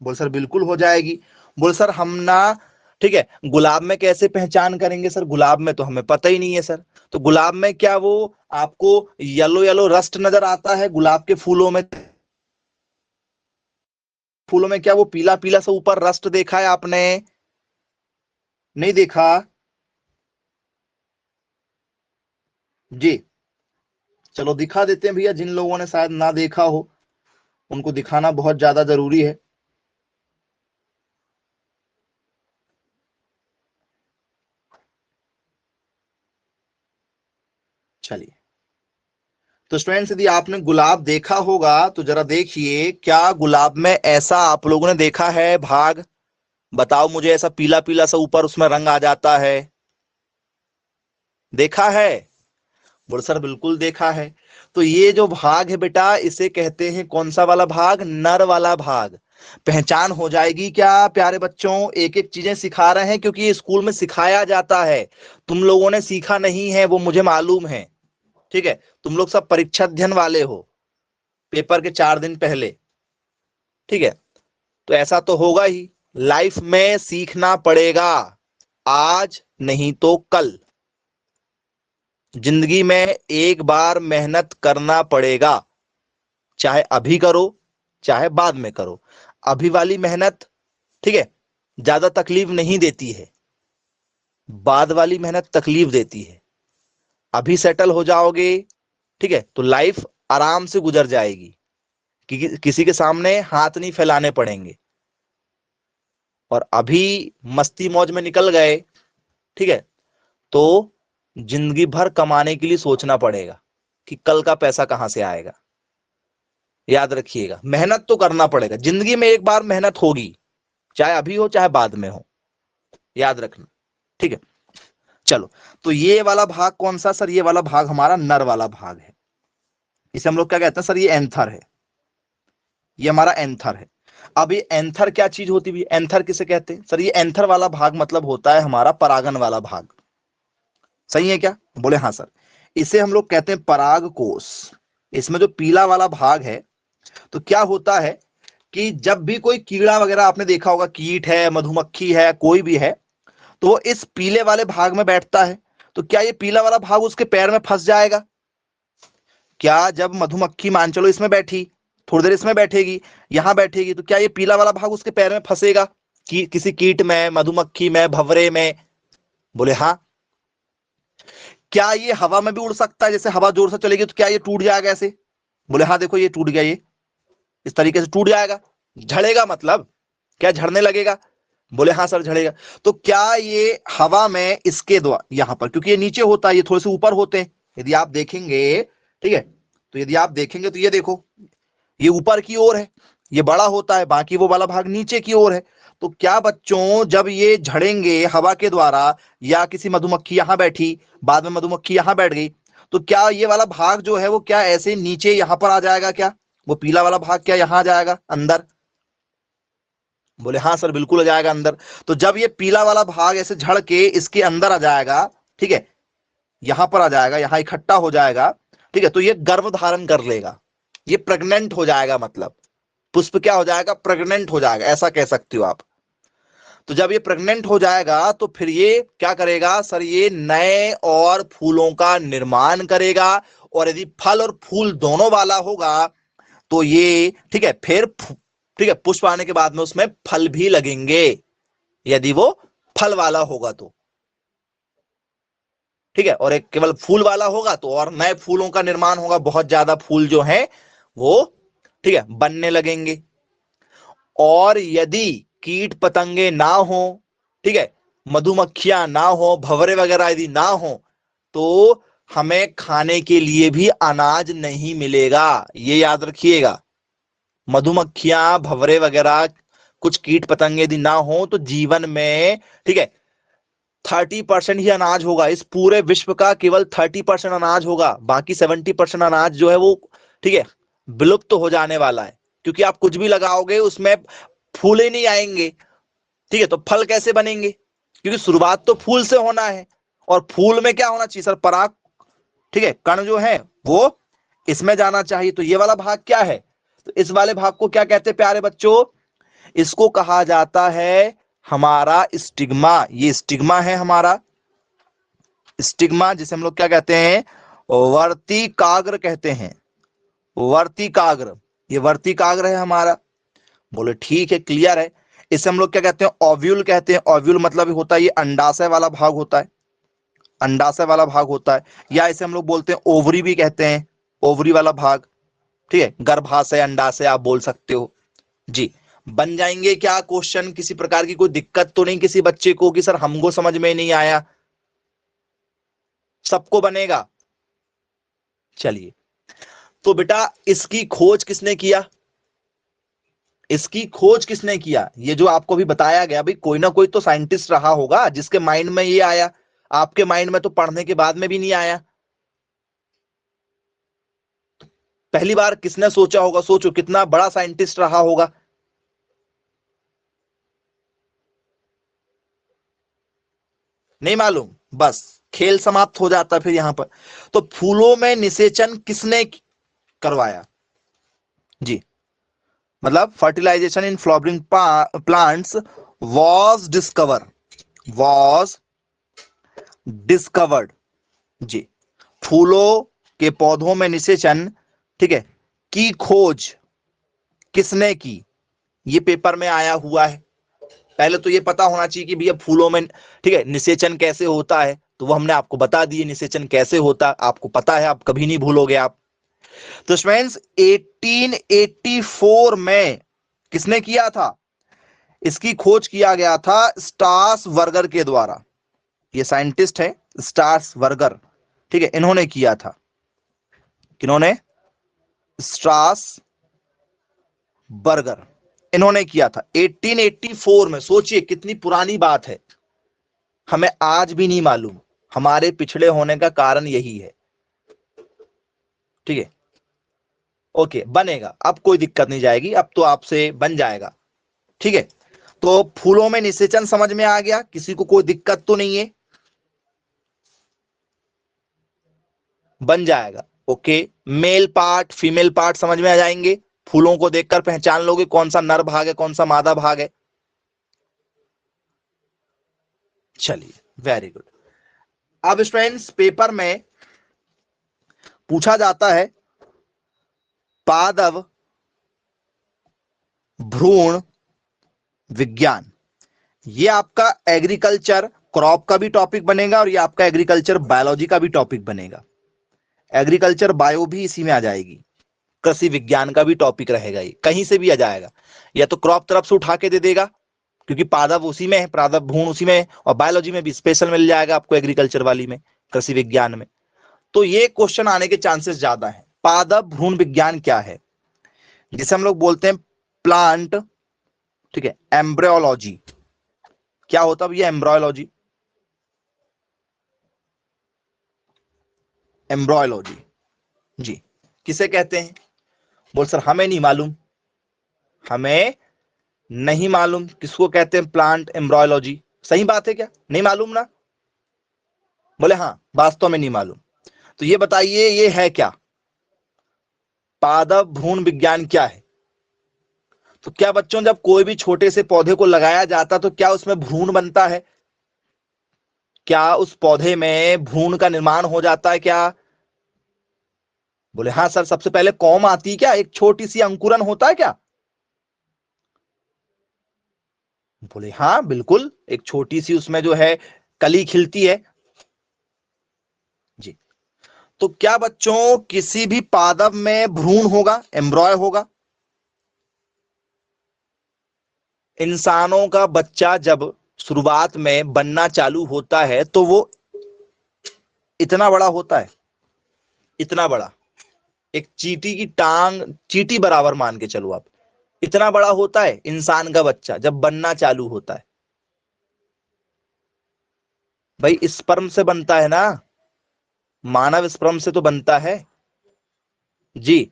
बोल सर बिल्कुल हो जाएगी। बोल सर हम ना, ठीक है, गुलाब में कैसे पहचान करेंगे सर, गुलाब में तो हमें पता ही नहीं है सर। तो गुलाब में क्या वो आपको येलो येलो रस्ट नजर आता है, गुलाब के फूलों में, फूलों में क्या वो पीला पीला सा ऊपर रस्ट देखा है आपने, नहीं देखा जी। चलो दिखा देते हैं भैया, जिन लोगों ने शायद ना देखा हो उनको दिखाना बहुत ज्यादा जरूरी है। चलिए, तो स्टूडेंट्स यदि आपने गुलाब देखा होगा तो जरा देखिए, क्या गुलाब में ऐसा आप लोगों ने देखा है भाग, बताओ मुझे, ऐसा पीला पीला सा ऊपर उसमें रंग आ जाता है, देखा है, बोल सर बिल्कुल देखा है। तो ये जो भाग है बेटा इसे कहते हैं कौन सा वाला भाग, नर वाला भाग। पहचान हो जाएगी क्या प्यारे बच्चों, एक एक चीजें सिखा रहे हैं क्योंकि ये स्कूल में सिखाया जाता है, तुम लोगों ने सीखा नहीं है वो मुझे मालूम है। ठीक है, तुम लोग सब परीक्षा अध्ययन वाले हो, पेपर के 4 दिन पहले, ठीक है, तो ऐसा तो होगा ही, लाइफ में सीखना पड़ेगा, आज नहीं तो कल, जिंदगी में एक बार मेहनत करना पड़ेगा, चाहे अभी करो चाहे बाद में करो। अभी वाली मेहनत, ठीक है, ज्यादा तकलीफ नहीं देती है, बाद वाली मेहनत तकलीफ देती है। अभी सेटल हो जाओगे, ठीक है, तो लाइफ आराम से गुजर जाएगी, किसी के सामने हाथ नहीं फैलाने पड़ेंगे। और अभी मस्ती मौज में निकल गए, ठीक है, तो जिंदगी भर कमाने के लिए सोचना पड़ेगा कि कल का पैसा कहां से आएगा। याद रखिएगा, मेहनत तो करना पड़ेगा, जिंदगी में एक बार मेहनत होगी, चाहे अभी हो चाहे बाद में हो, याद रखना, ठीक है। चलो, तो ये वाला भाग कौन सा सर? ये वाला भाग हमारा नर वाला भाग है। इसे हम लोग क्या कहते हैं सर? ये एंथर है, ये हमारा एंथर है। अब ये एंथर क्या चीज होती है? एंथर किसे कहते हैं सर? ये एंथर वाला भाग मतलब होता है हमारा परागन वाला भाग। सही है क्या? बोले हाँ सर। इसे हम लोग कहते हैं पराग कोश। इसमें जो पीला वाला भाग है, तो क्या होता है कि जब भी कोई कीड़ा वगैरह आपने देखा होगा, कीट है, मधुमक्खी है, कोई भी है, तो वो इस पीले वाले भाग में बैठता है। तो क्या ये पीला वाला भाग उसके पैर में फंस जाएगा? क्या जब मधुमक्खी मान चलो इसमें बैठी, थोड़ी देर इसमें बैठेगी, यहां बैठेगी, तो क्या ये पीला वाला भाग उसके पैर में फंसेगा कि किसी कीट में, मधुमक्खी में, भंवरे में? बोले हाँ। क्या ये हवा में भी उड़ सकता है? जैसे हवा जोर से चलेगी तो क्या ये टूट जाएगा ऐसे? बोले हाँ, देखो ये टूट गया, ये इस तरीके से टूट जाएगा। झड़ेगा मतलब क्या झड़ने लगेगा? बोले हाँ सर, झड़ेगा। तो क्या ये हवा में इसके द्वारा, यहां पर क्योंकि ये नीचे होता है, ये थोड़े से ऊपर होते हैं, यदि आप देखेंगे, ठीक है, तो यदि आप देखेंगे तो ये देखो, ये ऊपर की ओर है, ये बड़ा होता है, बाकी वो वाला भाग नीचे की ओर है। तो क्या बच्चों, जब ये झड़ेंगे हवा के द्वारा, या किसी मधुमक्खी यहां बैठी, बाद में मधुमक्खी यहां बैठ गई, तो क्या ये वाला भाग जो है वो क्या ऐसे नीचे यहां पर आ जाएगा? क्या वो पीला वाला भाग क्या यहां आ जाएगा अंदर? बोले हाँ सर, बिल्कुल आ जाएगा अंदर। तो जब ये पीला वाला भाग ऐसे झड़ के इसके अंदर आ जाएगा, ठीक है, यहां पर आ जाएगा, यहां इकट्ठा हो जाएगा, ठीक है, तो ये गर्भ धारण कर लेगा, ये प्रेग्नेंट हो जाएगा, मतलब पुष्प क्या हो जाएगा? प्रेग्नेंट हो जाएगा, ऐसा कह सकते हो आप। तो जब ये प्रेग्नेंट हो जाएगा तो फिर ये क्या करेगा सर? ये नए और फूलों का निर्माण करेगा। और यदि फल और फूल दोनों वाला होगा तो ये, ठीक है, फिर ठीक है, पुष्प आने के बाद में उसमें फल भी लगेंगे, यदि वो फल वाला होगा तो, ठीक है। और एक केवल फूल वाला होगा तो और नए फूलों का निर्माण होगा, बहुत ज्यादा फूल जो है वो, ठीक है, बनने लगेंगे। और यदि कीट पतंगे ना हो, ठीक है, मधुमक्खियां ना हो, भंवरे वगैरह यदि ना हो, तो हमें खाने के लिए भी अनाज नहीं मिलेगा, ये याद रखिएगा। मधुमक्खियां, भंवरे वगैरह, कुछ कीट पतंगे यदि ना हो तो जीवन में, ठीक है, 30% ही अनाज होगा, इस पूरे विश्व का केवल 30% अनाज होगा, बाकी 70% अनाज जो है वो, ठीक है, विलुप्त तो हो जाने वाला है। क्योंकि आप कुछ भी लगाओगे उसमें फूल ही नहीं आएंगे, ठीक है, तो फल कैसे बनेंगे? क्योंकि शुरुआत तो फूल से होना है, और फूल में क्या होना चाहिए सर? पराग, ठीक है, कण जो है वो इसमें जाना चाहिए। तो ये वाला भाग क्या है? तो इस वाले भाग को क्या कहते हैं प्यारे बच्चों? इसको कहा जाता है हमारा स्टिग्मा। ये स्टिग्मा है हमारा, स्टिग्मा, जिसे हम लोग क्या कहते हैं? वर्तिकाग्र कहते हैं, वर्तिकाग्र। ये वर्तिकाग्र है हमारा। बोले ठीक है, क्लियर है। इसे हम लोग क्या कहते हैं? ओव्यूल कहते हैं। ओव्यूल मतलब होता है ये अंडाशय वाला भाग होता है, अंडाशय वाला भाग होता है, या इसे हम लोग बोलते हैं ओवरी भी कहते हैं, ओवरी वाला भाग, ठीक है, गर्भाशय, अंडाशय आप बोल सकते हो जी। बन जाएंगे क्या क्वेश्चन? किसी प्रकार की कोई दिक्कत तो नहीं किसी बच्चे को कि सर हमको समझ में नहीं आया? सबको बनेगा। चलिए, तो बेटा इसकी खोज किसने किया? इसकी खोज किसने किया? ये जो आपको भी बताया गया, भाई कोई ना कोई तो साइंटिस्ट रहा होगा जिसके माइंड में ये आया। आपके माइंड में तो पढ़ने के बाद में भी नहीं आया। पहली बार किसने सोचा होगा? सोचो कितना बड़ा साइंटिस्ट रहा होगा। नहीं मालूम, बस खेल समाप्त हो जाता फिर यहां पर। तो फूलों में निषेचन किसने करवाया जी? मतलब fertilisation in flowering plants was discovered जी। फूलों के पौधों में निषेचन, ठीक है, की खोज किसने की? ये पेपर में आया हुआ है। पहले तो ये पता होना चाहिए कि भैया फूलों में, ठीक है, निषेचन कैसे होता है, तो वो हमने आपको बता दिए निषेचन कैसे होता, आपको पता है, आप कभी नहीं भूलोगे आप। तो स्टूडेंट्स 1884 में किसने किया था, इसकी खोज किया गया था स्टार्स वर्गर के द्वारा। ये साइंटिस्ट है स्टार्स वर्गर, ठीक है, इन्होंने किया था। किन्होंने? स्टार्स बर्गर, इन्होंने किया था 1884 में। सोचिए कितनी पुरानी बात है, हमें आज भी नहीं मालूम। हमारे पिछड़े होने का कारण यही है, ठीक है। ओके, बनेगा, अब कोई दिक्कत नहीं जाएगी, अब तो आपसे बन जाएगा, ठीक है। तो फूलों में निषेचन समझ में आ गया, किसी को कोई दिक्कत तो नहीं है, बन जाएगा। Okay, male part female part समझ में आ जाएंगे, फूलों को देखकर पहचान लोगे कौन सा नर भाग है कौन सा मादा भाग है। चलिए, वेरी गुड। अब स्टूडेंट्स पेपर में पूछा जाता है पादव भ्रूण विज्ञान, ये आपका एग्रीकल्चर क्रॉप का भी टॉपिक बनेगा और ये आपका एग्रीकल्चर बायोलॉजी का भी टॉपिक बनेगा। एग्रीकल्चर बायो भी इसी में आ जाएगी, कृषि विज्ञान का भी टॉपिक रहेगा, ये कहीं से भी आ जाएगा, या तो क्रॉप तरफ से उठा के दे देगा क्योंकि पादप उसी में है, पादप भ्रूण उसी में है, और बायोलॉजी में भी स्पेशल मिल जाएगा आपको एग्रीकल्चर वाली में, कृषि विज्ञान में। तो ये क्वेश्चन आने के चांसेस ज्यादा है। पादप भ्रूण विज्ञान क्या है, जिसे हम लोग बोलते हैं प्लांट, ठीक है, एम्ब्रियोलॉजी। क्या होता है भैया एम्ब्रियोलॉजी? एम्ब्रियोलॉजी जी किसे कहते हैं? बोल सर हमें नहीं मालूम, हमें नहीं मालूम किसको कहते हैं प्लांट एम्ब्रियोलॉजी। सही बात है क्या, नहीं मालूम ना? बोले हाँ वास्तव में नहीं मालूम। तो ये बताइए ये है क्या, पादप भ्रूण विज्ञान क्या है? तो क्या बच्चों जब कोई भी छोटे से पौधे को लगाया जाता तो क्या उसमें भ्रूण बनता है? क्या उस पौधे में भ्रूण का निर्माण हो जाता है क्या? बोले हाँ सर, सबसे पहले कॉम आती है क्या, एक छोटी सी अंकुरन होता है क्या? बोले हाँ बिल्कुल, एक छोटी सी उसमें जो है कली खिलती है जी। तो क्या बच्चों किसी भी पादप में भ्रूण होगा, एम्ब्रॉय होगा? इंसानों का बच्चा जब शुरुआत में बनना चालू होता है तो वो इतना बड़ा होता है, इतना बड़ा, एक चींटी की टांग, चींटी बराबर मान के चलो आप, इतना बड़ा होता है इंसान का बच्चा जब बनना चालू होता है। भाई स्पर्म से बनता है ना, मानव स्पर्म से तो बनता है जी।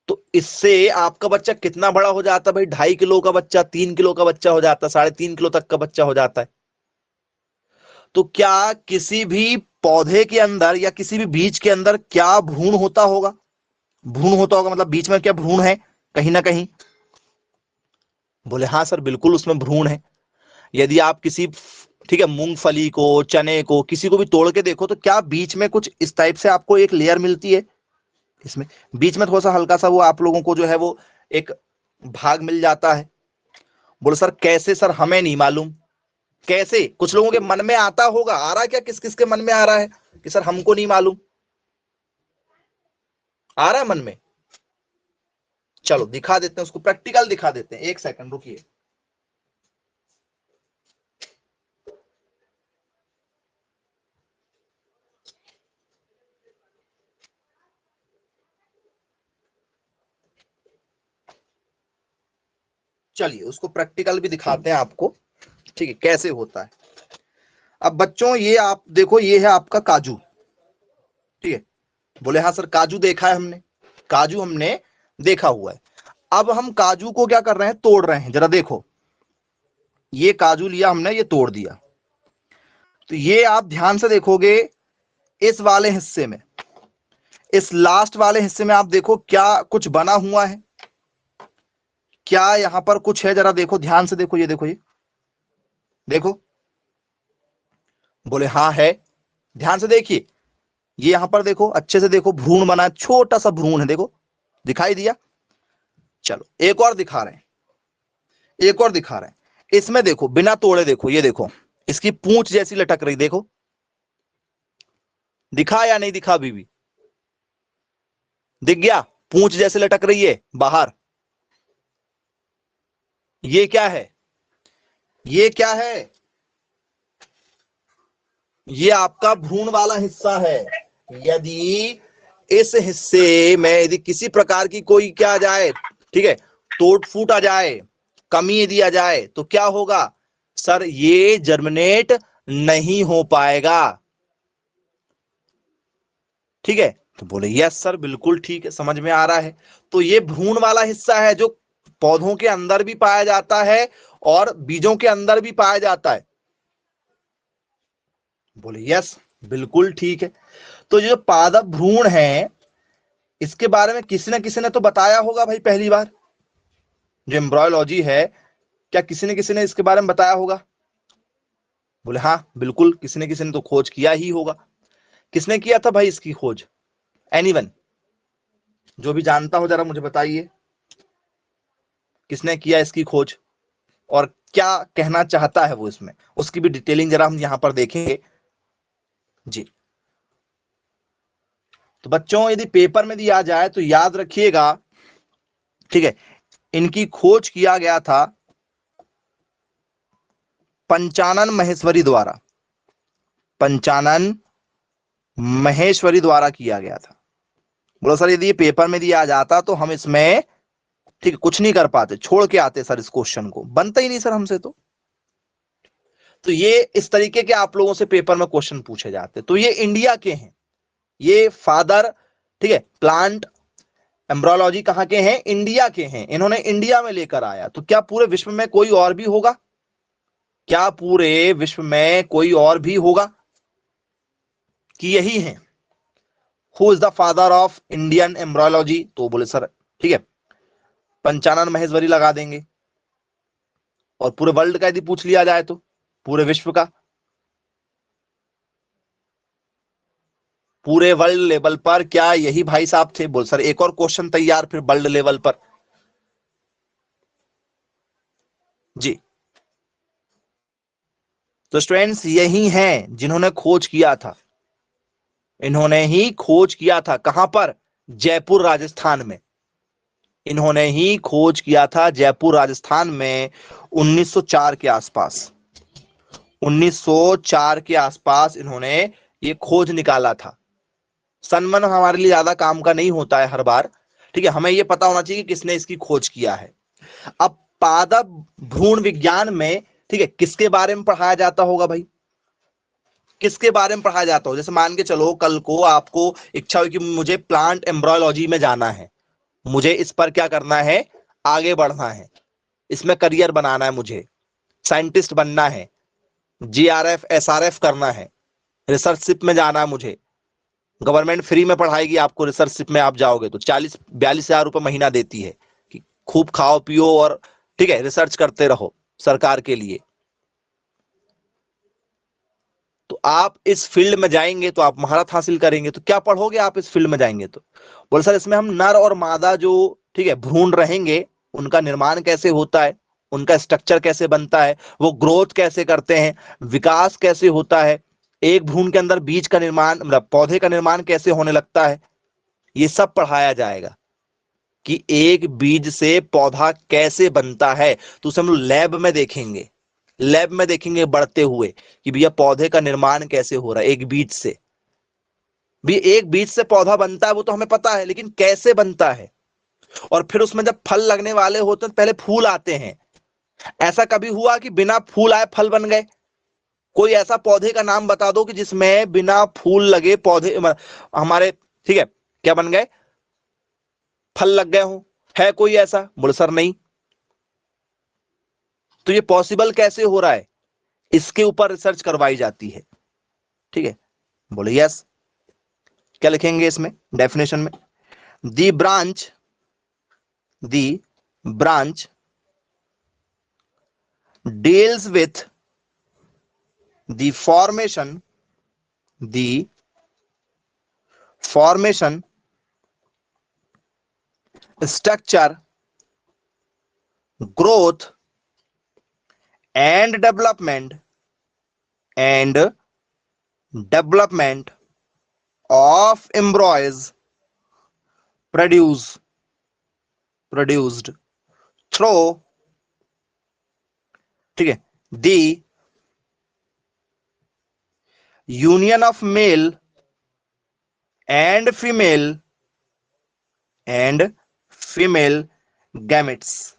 तो इससे आपका बच्चा कितना बड़ा हो जाता है भाई, 2.5 किलो का बच्चा, 3 किलो का बच्चा हो जाता है, 3.5 किलो तक का बच्चा हो जाता है। तो क्या किसी भी पौधे के अंदर या किसी भी बीज के अंदर क्या भ्रूण होता होगा? भ्रूण होता होगा मतलब बीच में क्या भ्रूण है कहीं ना कहीं? बोले हाँ सर बिल्कुल उसमें भ्रूण है। यदि आप किसी, ठीक है, मूंगफली को, चने को, किसी को भी तोड़ के देखो तो क्या बीच में कुछ इस टाइप से आपको एक लेयर मिलती है, इसमें बीच में थोड़ा सा हल्का सा वो आप लोगों को जो है वो एक भाग मिल जाता है। बोले सर कैसे? सर हमें नहीं मालूम कैसे, कुछ लोगों के मन में आता होगा, आ रहा है क्या, किस किस के मन में आ रहा है कि सर हमको नहीं मालूम? आ रहा है मन में? चलो दिखा देते हैं उसको, प्रैक्टिकल दिखा देते हैं, एक सेकंड रुकिए। चलिए उसको प्रैक्टिकल भी दिखाते हैं आपको, ठीक है, कैसे होता है। अब बच्चों ये आप देखो, ये है आपका काजू, ठीक है। बोले हाँ सर काजू देखा है हमने, काजू हमने देखा हुआ है। अब हम काजू को क्या कर रहे हैं, तोड़ रहे हैं, जरा देखो, ये काजू लिया हमने, ये तोड़ दिया, तो ये आप ध्यान से देखोगे इस वाले हिस्से में, इस लास्ट वाले हिस्से में आप देखो क्या कुछ बना हुआ है, क्या यहां पर कुछ है? जरा देखो ध्यान से देखो, ये देखो, ये देखो। बोले हाँ है, ध्यान से देखिए, ये यहां पर देखो, अच्छे से देखो, भ्रूण बना, छोटा सा भ्रूण है, देखो दिखाई दिया। चलो एक और दिखा रहे हैं, एक और दिखा रहे हैं, इसमें देखो बिना तोड़े, देखो ये देखो, इसकी पूंछ जैसी लटक रही, देखो दिखा या नहीं दिखा बीबी, दिख गया, पूंछ जैसे लटक रही है बाहर। ये क्या है, ये क्या है, ये आपका भ्रूण वाला हिस्सा है। यदि इस हिस्से में यदि किसी प्रकार की कोई क्या आ जाए, ठीक है, टूट फूट आ जाए, कमी यदि आ जाए, तो क्या होगा सर, ये जर्मिनेट नहीं हो पाएगा। ठीक है, तो बोले यस सर, बिल्कुल ठीक है, समझ में आ रहा है। तो ये भ्रूण वाला हिस्सा है जो पौधों के अंदर भी पाया जाता है और बीजों के अंदर भी पाया जाता है। बोले यस, बिल्कुल ठीक है। तो जो पादप भ्रूण है, इसके बारे में किसी न किसी ने तो बताया होगा भाई, पहली बार जो एम्ब्रॉयलॉजी है, क्या किसी ने इसके बारे में बताया होगा? बोले हाँ बिल्कुल, किसी ने तो खोज किया ही होगा। किसने किया था भाई इसकी खोज? एनीवन जो भी जानता हो जरा मुझे बताइए, किसने किया इसकी खोज और क्या कहना चाहता है वो इसमें, उसकी भी डिटेलिंग जरा हम यहां पर देखेंगे जी। तो बच्चों यदि पेपर में दिया जाए तो याद रखिएगा, ठीक है, इनकी खोज किया गया था पंचानन महेश्वरी द्वारा, पंचानन महेश्वरी द्वारा किया गया था। बोलो सर यदि ये पेपर में दिया जाता तो हम इसमें, ठीक है, कुछ नहीं कर पाते, छोड़ के आते सर, इस क्वेश्चन को बनता ही नहीं सर हमसे। तो ये इस तरीके के आप लोगों से पेपर में क्वेश्चन पूछे जाते। तो ये इंडिया के हैं, ये फादर, ठीक है, प्लांट एम्ब्रोलॉजी कहां के हैं? इंडिया के हैं, इन्होंने इंडिया में लेकर आया। तो क्या पूरे विश्व में कोई और भी होगा? क्या पूरे विश्व में कोई और भी होगा कि यही है? Who is the father of Indian embryology? तो बोले सर ठीक है, पंचानन महेश्वरी लगा देंगे। और पूरे वर्ल्ड का यदि पूछ लिया जाए तो पूरे विश्व का, पूरे वर्ल्ड लेवल पर क्या यही भाई साहब थे? बोल सर एक और क्वेश्चन तैयार फिर वर्ल्ड लेवल पर जी। तो स्टूडेंट्स यही हैं जिन्होंने खोज किया था, इन्होंने ही खोज किया था। कहां पर? जयपुर राजस्थान में। इन्होंने ही खोज किया था जयपुर राजस्थान में 1904 के आसपास, 1904 के आसपास इन्होंने ये खोज निकाला था। सनमन हमारे लिए ज्यादा काम का नहीं होता है हर बार, ठीक है, हमें ये पता होना चाहिए कि किसने इसकी खोज किया है। अब पादप भ्रूण विज्ञान में, ठीक है, किसके बारे में पढ़ाया जाता होगा भाई? किसके बारे में पढ़ाया जाता हो? जैसे मान के चलो कल को आपको इच्छा हो कि मुझे प्लांट एम्ब्रोलॉजी में जाना है, मुझे इस पर क्या करना है, आगे बढ़ना है, इसमें करियर बनाना है, मुझे साइंटिस्ट बनना है, जीआरएफ एसआरएफ करना है, रिसर्चशिप में जाना है मुझे, गवर्नमेंट फ्री में पढ़ाएगी आपको, रिसर्चशिप में आप जाओगे तो 40-42 हजार रुपए महीना देती है कि खूब खाओ पियो और, ठीक है, रिसर्च करते रहो सरकार के लिए। तो आप इस फील्ड में जाएंगे तो आप महारत हासिल करेंगे। तो क्या पढ़ोगे आप इस फील्ड में जाएंगे तो? बोले सर इसमें हम नर और मादा जो, ठीक है, भ्रूण रहेंगे, उनका निर्माण कैसे होता है, उनका स्ट्रक्चर कैसे बनता है, वो ग्रोथ कैसे करते हैं, विकास कैसे होता है, एक भ्रूण के अंदर बीज का निर्माण, मतलब पौधे का निर्माण कैसे होने लगता है, ये सब पढ़ाया जाएगा कि एक बीज से पौधा कैसे बनता है। तो उसे हम लोग लैब में देखेंगे, लैब में देखेंगे बढ़ते हुए कि भैया पौधे का निर्माण कैसे हो रहा है एक बीज से। भी एक बीज से पौधा बनता है वो तो हमें पता है, लेकिन कैसे बनता है? और फिर उसमें जब फल लगने वाले होते हैं, पहले फूल आते हैं। ऐसा कभी हुआ कि बिना फूल आए फल बन गए? कोई ऐसा पौधे का नाम बता दो कि जिसमें बिना फूल लगे पौधे हमारे, ठीक है, क्या बन गए, फल लग गए हो? है कोई ऐसा? बोले सर नहीं। तो ये पॉसिबल कैसे हो रहा है? इसके ऊपर रिसर्च करवाई जाती है, ठीक है। बोले यस। क्या लिखेंगे इसमें डेफिनेशन में? दी branch, the branch deals with the formation, structure, growth and development of embryos produced through, ठीक है, the union of male and female gametes.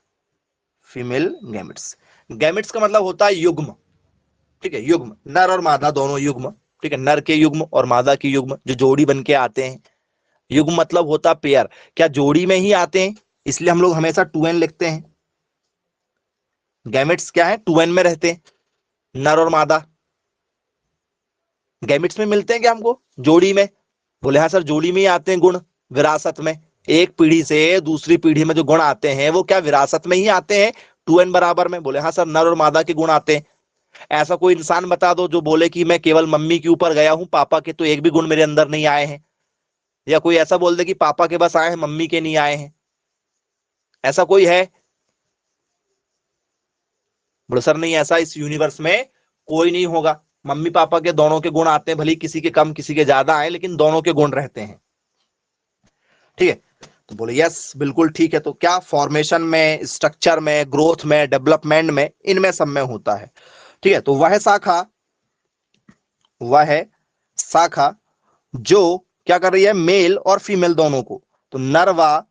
Gametes का मतलब होता है युग्म, ठीक है, युग्म, नर और मादा दोनों युग्म, ठीक है, नर के युग्म और मादा के युग्म जो जोड़ी बन के आते हैं। युग्म मतलब होता पेयर, क्या जोड़ी में ही आते हैं, इसलिए हम लोग हमेशा 2n लिखते हैं। गैमेट्स क्या है, 2n में रहते हैं, नर और मादा। गैमेट्स में मिलते हैं क्या हमको जोड़ी में? बोले हाँ सर, जोड़ी में ही आते हैं गुण, विरासत में। एक पीढ़ी से दूसरी पीढ़ी में जो गुण आते हैं वो क्या विरासत में ही आते हैं 2n बराबर में? बोले हाँ सर, नर और मादा के गुण आते हैं। ऐसा कोई इंसान बता दो जो बोले कि मैं केवल मम्मी के ऊपर गया हूं, पापा के तो एक भी गुण मेरे अंदर नहीं आए हैं। या कोई ऐसा बोल दे कि पापा के बस आए हैं, मम्मी के नहीं आए हैं। ऐसा कोई है? बोले सर नहीं, ऐसा इस यूनिवर्स में कोई नहीं होगा। मम्मी पापा के दोनों के गुण आते हैं, भले किसी के कम किसी के ज्यादा आए, लेकिन दोनों के गुण रहते हैं, ठीक है। तो बोले यस बिल्कुल ठीक है। तो क्या फॉर्मेशन में, स्ट्रक्चर में, ग्रोथ में, डेवलपमेंट में, इनमें सब में होता है, ठीक है। तो वह शाखा जो क्या कर रही है, मेल और फीमेल दोनों को, तो नर व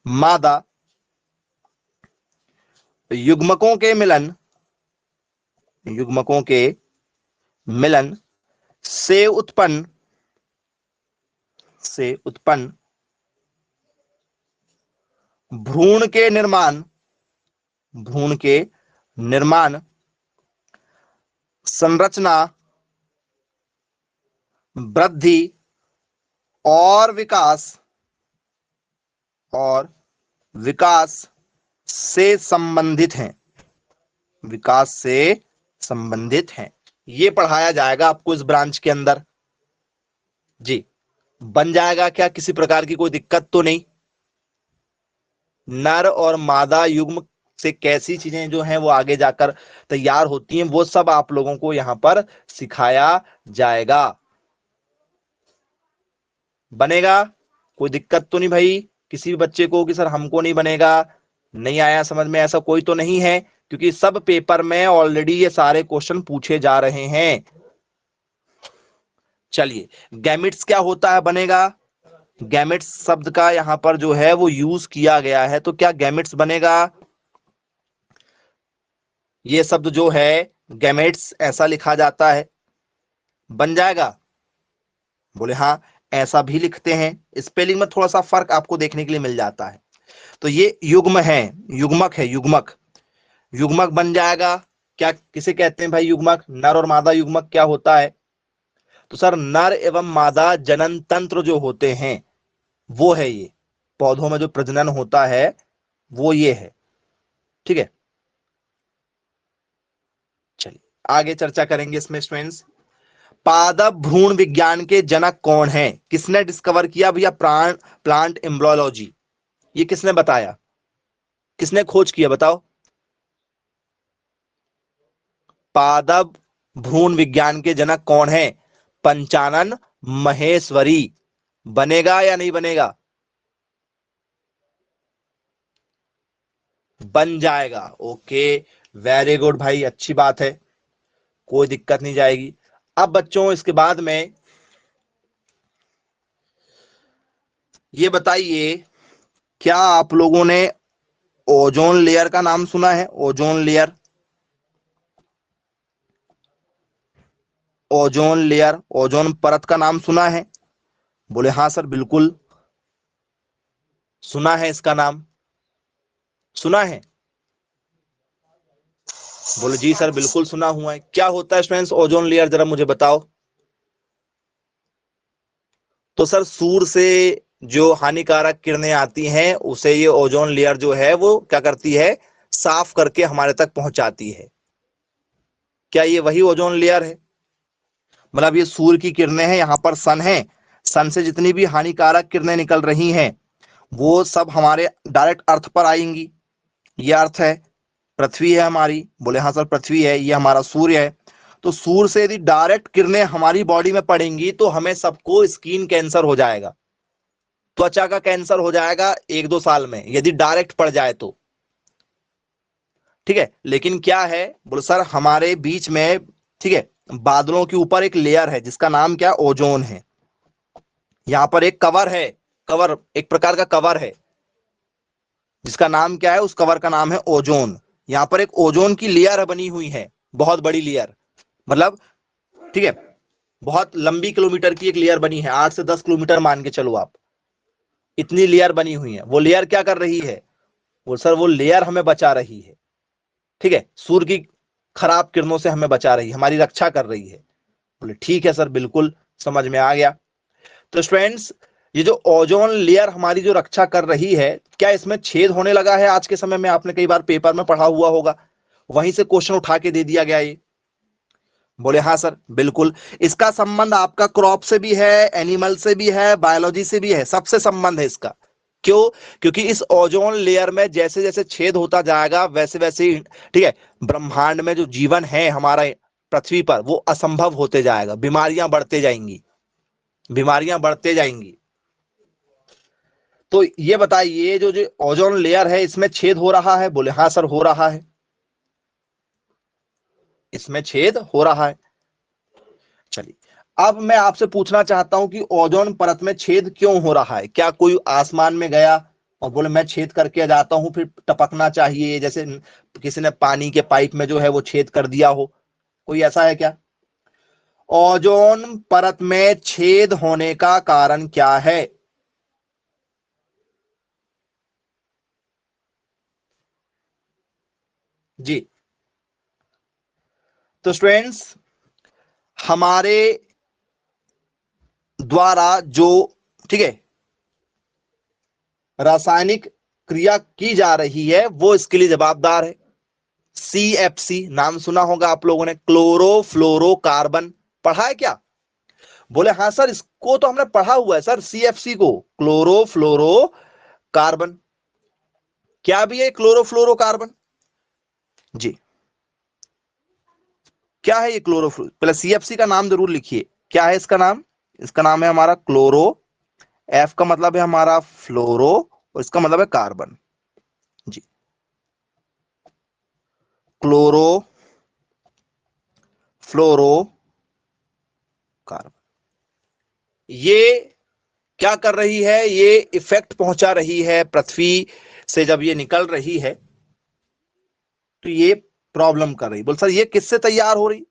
मादा युग्मकों के मिलन से उत्पन्न भ्रूण के निर्माण संरचना, वृद्धि और विकास से संबंधित हैं। ये पढ़ाया जाएगा आपको इस ब्रांच के अंदर जी। बन जाएगा क्या? किसी प्रकार की कोई दिक्कत तो नहीं? नर और मादा युग्म से कैसी चीजें जो हैं वो आगे जाकर तैयार होती हैं, वो सब आप लोगों को यहां पर सिखाया जाएगा। बनेगा? कोई दिक्कत तो नहीं भाई किसी भी बच्चे को कि सर हमको नहीं बनेगा, नहीं आया समझ में, ऐसा कोई तो नहीं है? क्योंकि सब पेपर में ऑलरेडी ये सारे क्वेश्चन पूछे जा रहे हैं। चलिए, गैमेट्स क्या होता है, बनेगा? गैमेट्स शब्द का यहां पर जो है वो यूज किया गया है, तो क्या गैमेट्स बनेगा? ये शब्द जो है गैमेट्स ऐसा लिखा जाता है, बन जाएगा? बोले हाँ, ऐसा भी लिखते हैं। स्पेलिंग में थोड़ा सा फर्क आपको देखने के लिए मिल जाता है। तो ये युग्म है, युग्मक बन जाएगा। क्या किसे कहते हैं भाई युग्मक? नर और मादा युग्मक क्या होता है? तो सर नर एवं मादा जनन तंत्र जो होते हैं वो है ये, पौधों में जो प्रजनन होता है वो ये है, ठीक है। चलिए आगे चर्चा करेंगे इसमें स्टूडेंट्स। पादप भ्रूण विज्ञान के जनक कौन है? किसने डिस्कवर किया भैया प्लांट एम्ब्रियोलॉजी? ये किसने बताया, किसने खोज किया बताओ? पादप भ्रूण विज्ञान के जनक कौन है? पंचानन महेश्वरी। बनेगा या नहीं बनेगा? बन जाएगा। ओके, वेरी गुड भाई, अच्छी बात है, कोई दिक्कत नहीं जाएगी। अब बच्चों इसके बाद में ये बताइए, क्या आप लोगों ने ओजोन लेयर का नाम सुना है? ओजोन लेयर, ओजोन परत का नाम सुना है? बोले हाँ सर बिल्कुल सुना है, इसका नाम सुना है? बोले जी सर बिल्कुल सुना हुआ है। क्या होता है स्टूडेंट्स ओजोन लेयर, जरा मुझे बताओ। तो सर सूर्य से जो हानिकारक किरणें आती हैं उसे ये ओजोन लेयर जो है वो क्या करती है, साफ करके हमारे तक पहुंचाती है। क्या ये वही ओजोन लेयर है? मतलब ये सूर्य की किरणें हैं, यहाँ पर सन है, सन से जितनी भी हानिकारक किरणें निकल रही हैं वो सब हमारे डायरेक्ट अर्थ पर आएंगी, ये अर्थ है। पृथ्वी है हमारी, बोले हाँ सर पृथ्वी है, ये हमारा सूर्य है। तो सूर्य से यदि डायरेक्ट किरणें हमारी बॉडी में पड़ेंगी तो हमें सबको स्किन कैंसर हो जाएगा, त्वचा का कैंसर हो जाएगा 1-2 साल में यदि डायरेक्ट पड़ जाए तो। ठीक है, लेकिन क्या है बोले सर हमारे बीच में, ठीक है, बादलों के ऊपर एक लेयर है जिसका नाम क्या, ओजोन है। यहां पर एक कवर है, कवर एक प्रकार का कवर है जिसका नाम क्या है, उस कवर का नाम है ओजोन। यहां पर एक ओजोन की लेयर बनी हुई है, बहुत बड़ी लेयर, मतलब ठीक है, बहुत लंबी किलोमीटर की एक लेयर बनी है, 8 से 10 किलोमीटर मान के चलो आप, इतनी लेयर बनी हुई है। वो लेयर क्या कर रही है, वो सर वो लेयर हमें बचा रही है, ठीक है, सूर्य की खराब किरणों से हमें बचा रही है, हमारी रक्षा कर रही है। बोले ठीक है सर, बिल्कुल समझ में आ गया। तो स्टूडेंट्स, ये जो ओजोन लेयर हमारी जो रक्षा कर रही है, क्या इसमें छेद होने लगा है आज के समय में? आपने कई बार पेपर में पढ़ा हुआ होगा, वहीं से क्वेश्चन उठा के दे दिया गया ये। बोले हाँ सर बिल्कुल, इसका संबंध आपका क्रॉप से भी है, एनिमल से भी है, बायोलॉजी से भी है, सबसे संबंध है इसका। क्यों? क्योंकि इस ओजोन लेयर में जैसे जैसे छेद होता जाएगा वैसे वैसे ही, ठीक है, ब्रह्मांड में जो जीवन है हमारा पृथ्वी पर वो असंभव होते जाएगा, बीमारियां बढ़ते जाएंगी, बीमारियां बढ़ते जाएंगी। तो ये बताइए, जो जो ओजोन लेयर है इसमें छेद हो रहा है? बोले हाँ सर हो रहा है, इसमें छेद हो रहा है। चलिए, अब मैं आपसे पूछना चाहता हूं कि ओजोन परत में छेद क्यों हो रहा है? क्या कोई आसमान में गया और बोले मैं छेद करके जाता हूं, फिर टपकना चाहिए, जैसे किसी ने पानी के पाइप में जो है वो छेद कर दिया हो, कोई ऐसा है क्या? ओजोन परत में छेद होने का कारण क्या है? जी, तो स्टूडेंट्स, हमारे द्वारा जो, ठीक है, रासायनिक क्रिया की जा रही है वो इसके लिए जवाबदार है। CFC नाम सुना होगा आप लोगों ने, क्लोरोफ्लोरोकार्बन, पढ़ा है क्या? बोले हाँ सर इसको तो हमने पढ़ा हुआ है सर, CFC को, क्लोरोफ्लोरोकार्बन। क्या भी है क्लोरोफ्लोरोकार्बन? जी, क्या है ये क्लोरोफ्लोरो? पहले CFC का नाम जरूर लिखिए, क्या है इसका नाम? इसका नाम है हमारा क्लोरो, F का मतलब है हमारा फ्लोरो, और इसका मतलब है कार्बन। जी, क्लोरो फ्लोरो कार्बन। ये क्या कर रही है, ये इफेक्ट पहुंचा रही है पृथ्वी से, जब ये निकल रही है तो ये प्रॉब्लम कर रही। बोल सर ये किससे तैयार हो रही?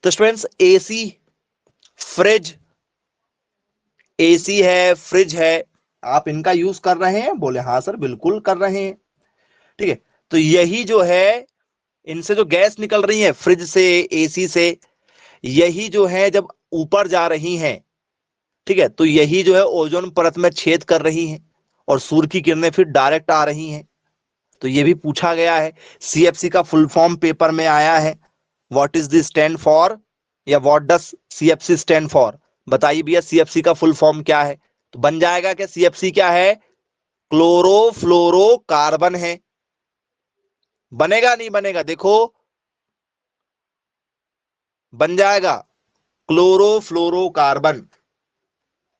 तो स्टूडेंट्स, एसी, फ्रिज, एसी है, फ्रिज है, आप इनका यूज कर रहे हैं? बोले हाँ सर बिल्कुल कर रहे हैं। ठीक है, तो यही जो है, इनसे जो गैस निकल रही है फ्रिज से, एसी से, यही जो है जब ऊपर जा रही हैं, ठीक है, तो यही जो है ओजोन परत में छेद कर रही हैं और सूर्य की किरणें फिर डायरेक्ट आ रही हैं। तो ये भी पूछा गया है, CFC का फुल फॉर्म पेपर में आया है, what is the stand for, या what does CFC stand for? बताइए भैया CFC का फुल फॉर्म क्या है? तो बन जाएगा कि CFC क्या है, क्लोरोफ्लोरोकार्बन है। बनेगा नहीं बनेगा? देखो बन जाएगा, क्लोरोफ्लोरोकार्बन।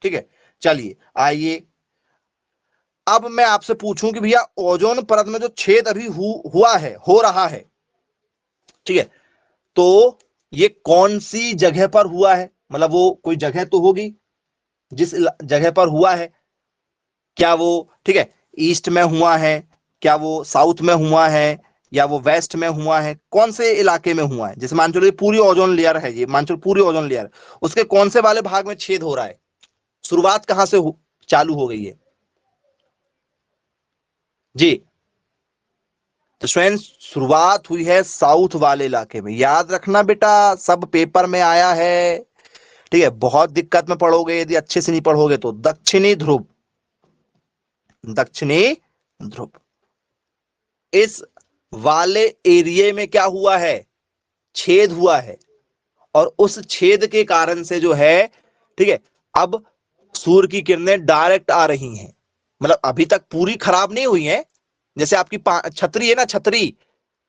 ठीक है, चलिए आइए, अब मैं आपसे पूछूं कि भैया ओजोन परत में जो छेद अभी हुआ है, हो रहा है, ठीक है, तो ये कौन सी जगह पर हुआ है? मतलब वो कोई जगह तो होगी जिस जगह पर हुआ है, क्या वो, ठीक है, ईस्ट में हुआ है, क्या वो साउथ में हुआ है, या वो वेस्ट में हुआ है? कौन से इलाके में हुआ है? जैसे मान चलो ये पूरी ओजोन लेयर है, ये मान चलो पूरी ओजोन लेयर, उसके कौन से वाले भाग में छेद हो रहा है? शुरुआत कहां से चालू हो गई है? जी, तो स्टूडेंट शुरुआत हुई है साउथ वाले इलाके में, याद रखना बेटा, सब पेपर में आया है। ठीक है, बहुत दिक्कत में पढ़ोगे यदि अच्छे से नहीं पढ़ोगे तो। दक्षिणी ध्रुव, दक्षिणी ध्रुव, इस वाले एरिया में क्या हुआ है, छेद हुआ है, और उस छेद के कारण से जो है, ठीक है, अब सूर्य की किरणें डायरेक्ट आ रही हैं। मतलब अभी तक पूरी खराब नहीं हुई है, जैसे आपकी छतरी है ना, छतरी,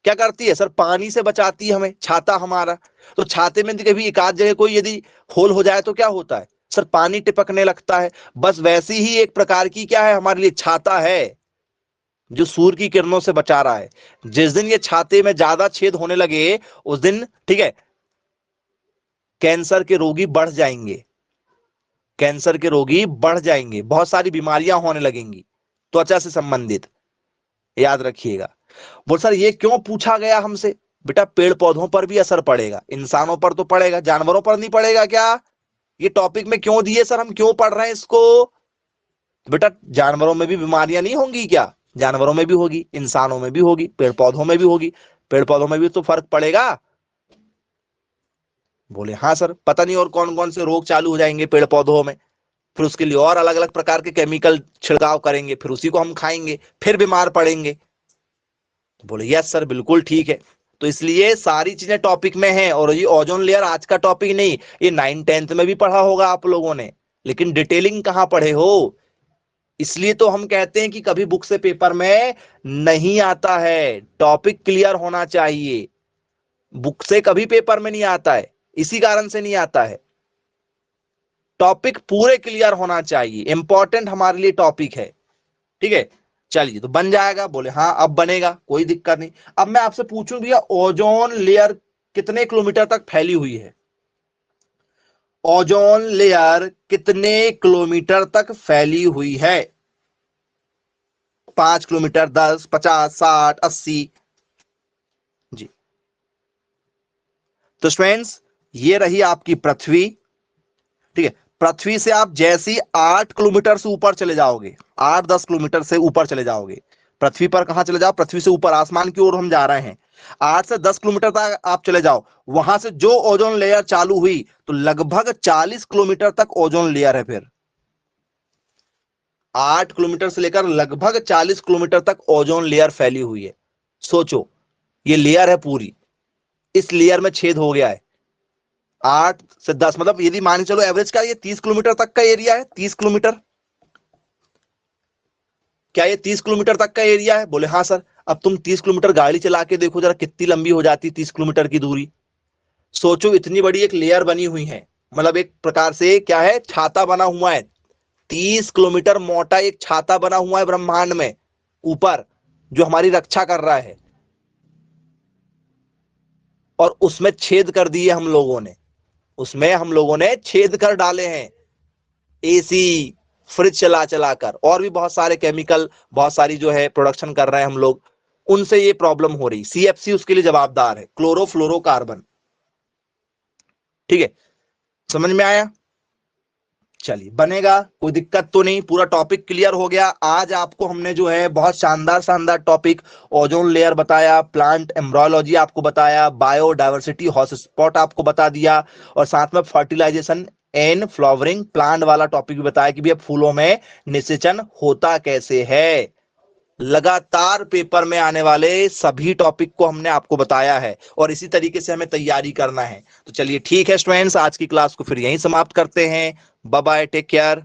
क्या करती है सर? पानी से बचाती है हमें, छाता हमारा। तो छाते में कभी एक आध जगह कोई यदि होल हो जाए तो क्या होता है सर? पानी टिपकने लगता है। बस वैसी ही एक प्रकार की क्या है हमारे लिए? छाता है, जो सूर्य की किरणों से बचा रहा है। जिस दिन ये छाते में ज्यादा छेद होने लगे उस दिन, ठीक है, कैंसर के रोगी बढ़ जाएंगे, कैंसर के रोगी बढ़ जाएंगे, बहुत सारी बीमारियां होने लगेंगी त्वचा से संबंधित, याद रखिएगा। बोल सर ये क्यों पूछा गया हमसे? बेटा पेड़ पौधों पर भी असर पड़ेगा, इंसानों पर तो पड़ेगा, जानवरों पर नहीं पड़ेगा क्या? ये टॉपिक में क्यों दिए सर, हम क्यों पढ़ रहे हैं इसको? बेटा जानवरों में भी बीमारियां नहीं होंगी क्या? जानवरों में भी होगी, इंसानों में भी होगी, पेड़ पौधों में भी होगी। पेड़ पौधों में भी तो फर्क पड़ेगा। बोले हाँ सर। पता नहीं और कौन कौन से रोग चालू हो जाएंगे पेड़ पौधों में, फिर उसके लिए और अलग अलग प्रकार के केमिकल छिड़काव करेंगे, फिर उसी को हम खाएंगे, फिर बीमार पड़ेंगे। बोले यस सर बिल्कुल ठीक है। तो इसलिए सारी चीजें टॉपिक में हैं। और ये ओजोन लेयर आज का टॉपिक नहीं, ये 9th-10th में भी पढ़ा होगा आप लोगों ने, लेकिन डिटेलिंग कहां पढ़े हो। इसलिए तो हम कहते हैं कि कभी बुक से पेपर में नहीं आता है, टॉपिक क्लियर होना चाहिए। बुक से कभी पेपर में नहीं आता है, इसी कारण से नहीं आता है। टॉपिक पूरे क्लियर होना चाहिए, इंपॉर्टेंट हमारे लिए टॉपिक है। ठीक है, चलिए तो बन जाएगा। बोले हाँ अब बनेगा, कोई दिक्कत नहीं। अब मैं आपसे पूछूं भैया, ओजोन लेयर कितने किलोमीटर तक फैली हुई है? ओजोन लेयर कितने किलोमीटर तक फैली हुई है? 5 किलोमीटर, 10, 50, 60, 80? जी तो स्टूडेंट्स ये रही आपकी पृथ्वी। ठीक है, पृथ्वी से आप जैसी 8 किलोमीटर से ऊपर चले जाओगे, 8-10 किलोमीटर से ऊपर चले जाओगे, पृथ्वी पर कहां चले जाओ? पृथ्वी से ऊपर आसमान की ओर हम जा रहे हैं। 8 से 10 किलोमीटर तक आप चले जाओ, वहां से जो ओजोन लेयर चालू हुई तो लगभग 40 किलोमीटर तक ओजोन लेयर है। फिर 8 किलोमीटर से लेकर लगभग 40 किलोमीटर तक ओजोन लेयर फैली हुई है। सोचो, ये लेयर है पूरी, इस लेयर में छेद हो गया है। 8 से 10 मतलब यदि मान चलो एवरेज का ये 30 किलोमीटर तक का एरिया है। 30 किलोमीटर, क्या ये 30 किलोमीटर तक का एरिया है? बोले हाँ सर। अब तुम 30 किलोमीटर गाड़ी चला के देखो जरा, कितनी लंबी हो जाती 30 किलोमीटर की दूरी। सोचो इतनी बड़ी एक लेयर बनी हुई है, मतलब एक प्रकार से क्या है, छाता बना हुआ है। 30 किलोमीटर मोटा एक छाता बना हुआ है ब्रह्मांड में ऊपर, जो हमारी रक्षा कर रहा है। और उसमें छेद कर दिए हम लोगों ने, उसमें हम लोगों ने छेद कर डाले हैं। एसी, फ्रिज चला चला कर, और भी बहुत सारे केमिकल, बहुत सारी जो है प्रोडक्शन कर रहे हैं हम लोग, उनसे ये प्रॉब्लम हो रही। सीएफसी उसके लिए जवाबदार है, क्लोरोफ्लोरोकार्बन। ठीक है, समझ में आया? चलिए बनेगा, कोई दिक्कत तो नहीं, पूरा टॉपिक क्लियर हो गया। आज आपको हमने जो है बहुत शानदार शानदार टॉपिक, ओजोन लेयर बताया, प्लांट एम्ब्रोलॉजी आपको बताया, बायोडायवर्सिटी हॉटस्पॉट आपको बता दिया, और साथ में फर्टिलाइजेशन एंड फ्लावरिंग प्लांट वाला टॉपिक भी बताया कि भैया फूलों में निषेचन होता कैसे है। लगातार पेपर में आने वाले सभी टॉपिक को हमने आपको बताया है, और इसी तरीके से हमें तैयारी करना है। तो चलिए ठीक है स्टूडेंट्स, आज की क्लास को फिर यहीं समाप्त करते हैं। Bye bye, take care.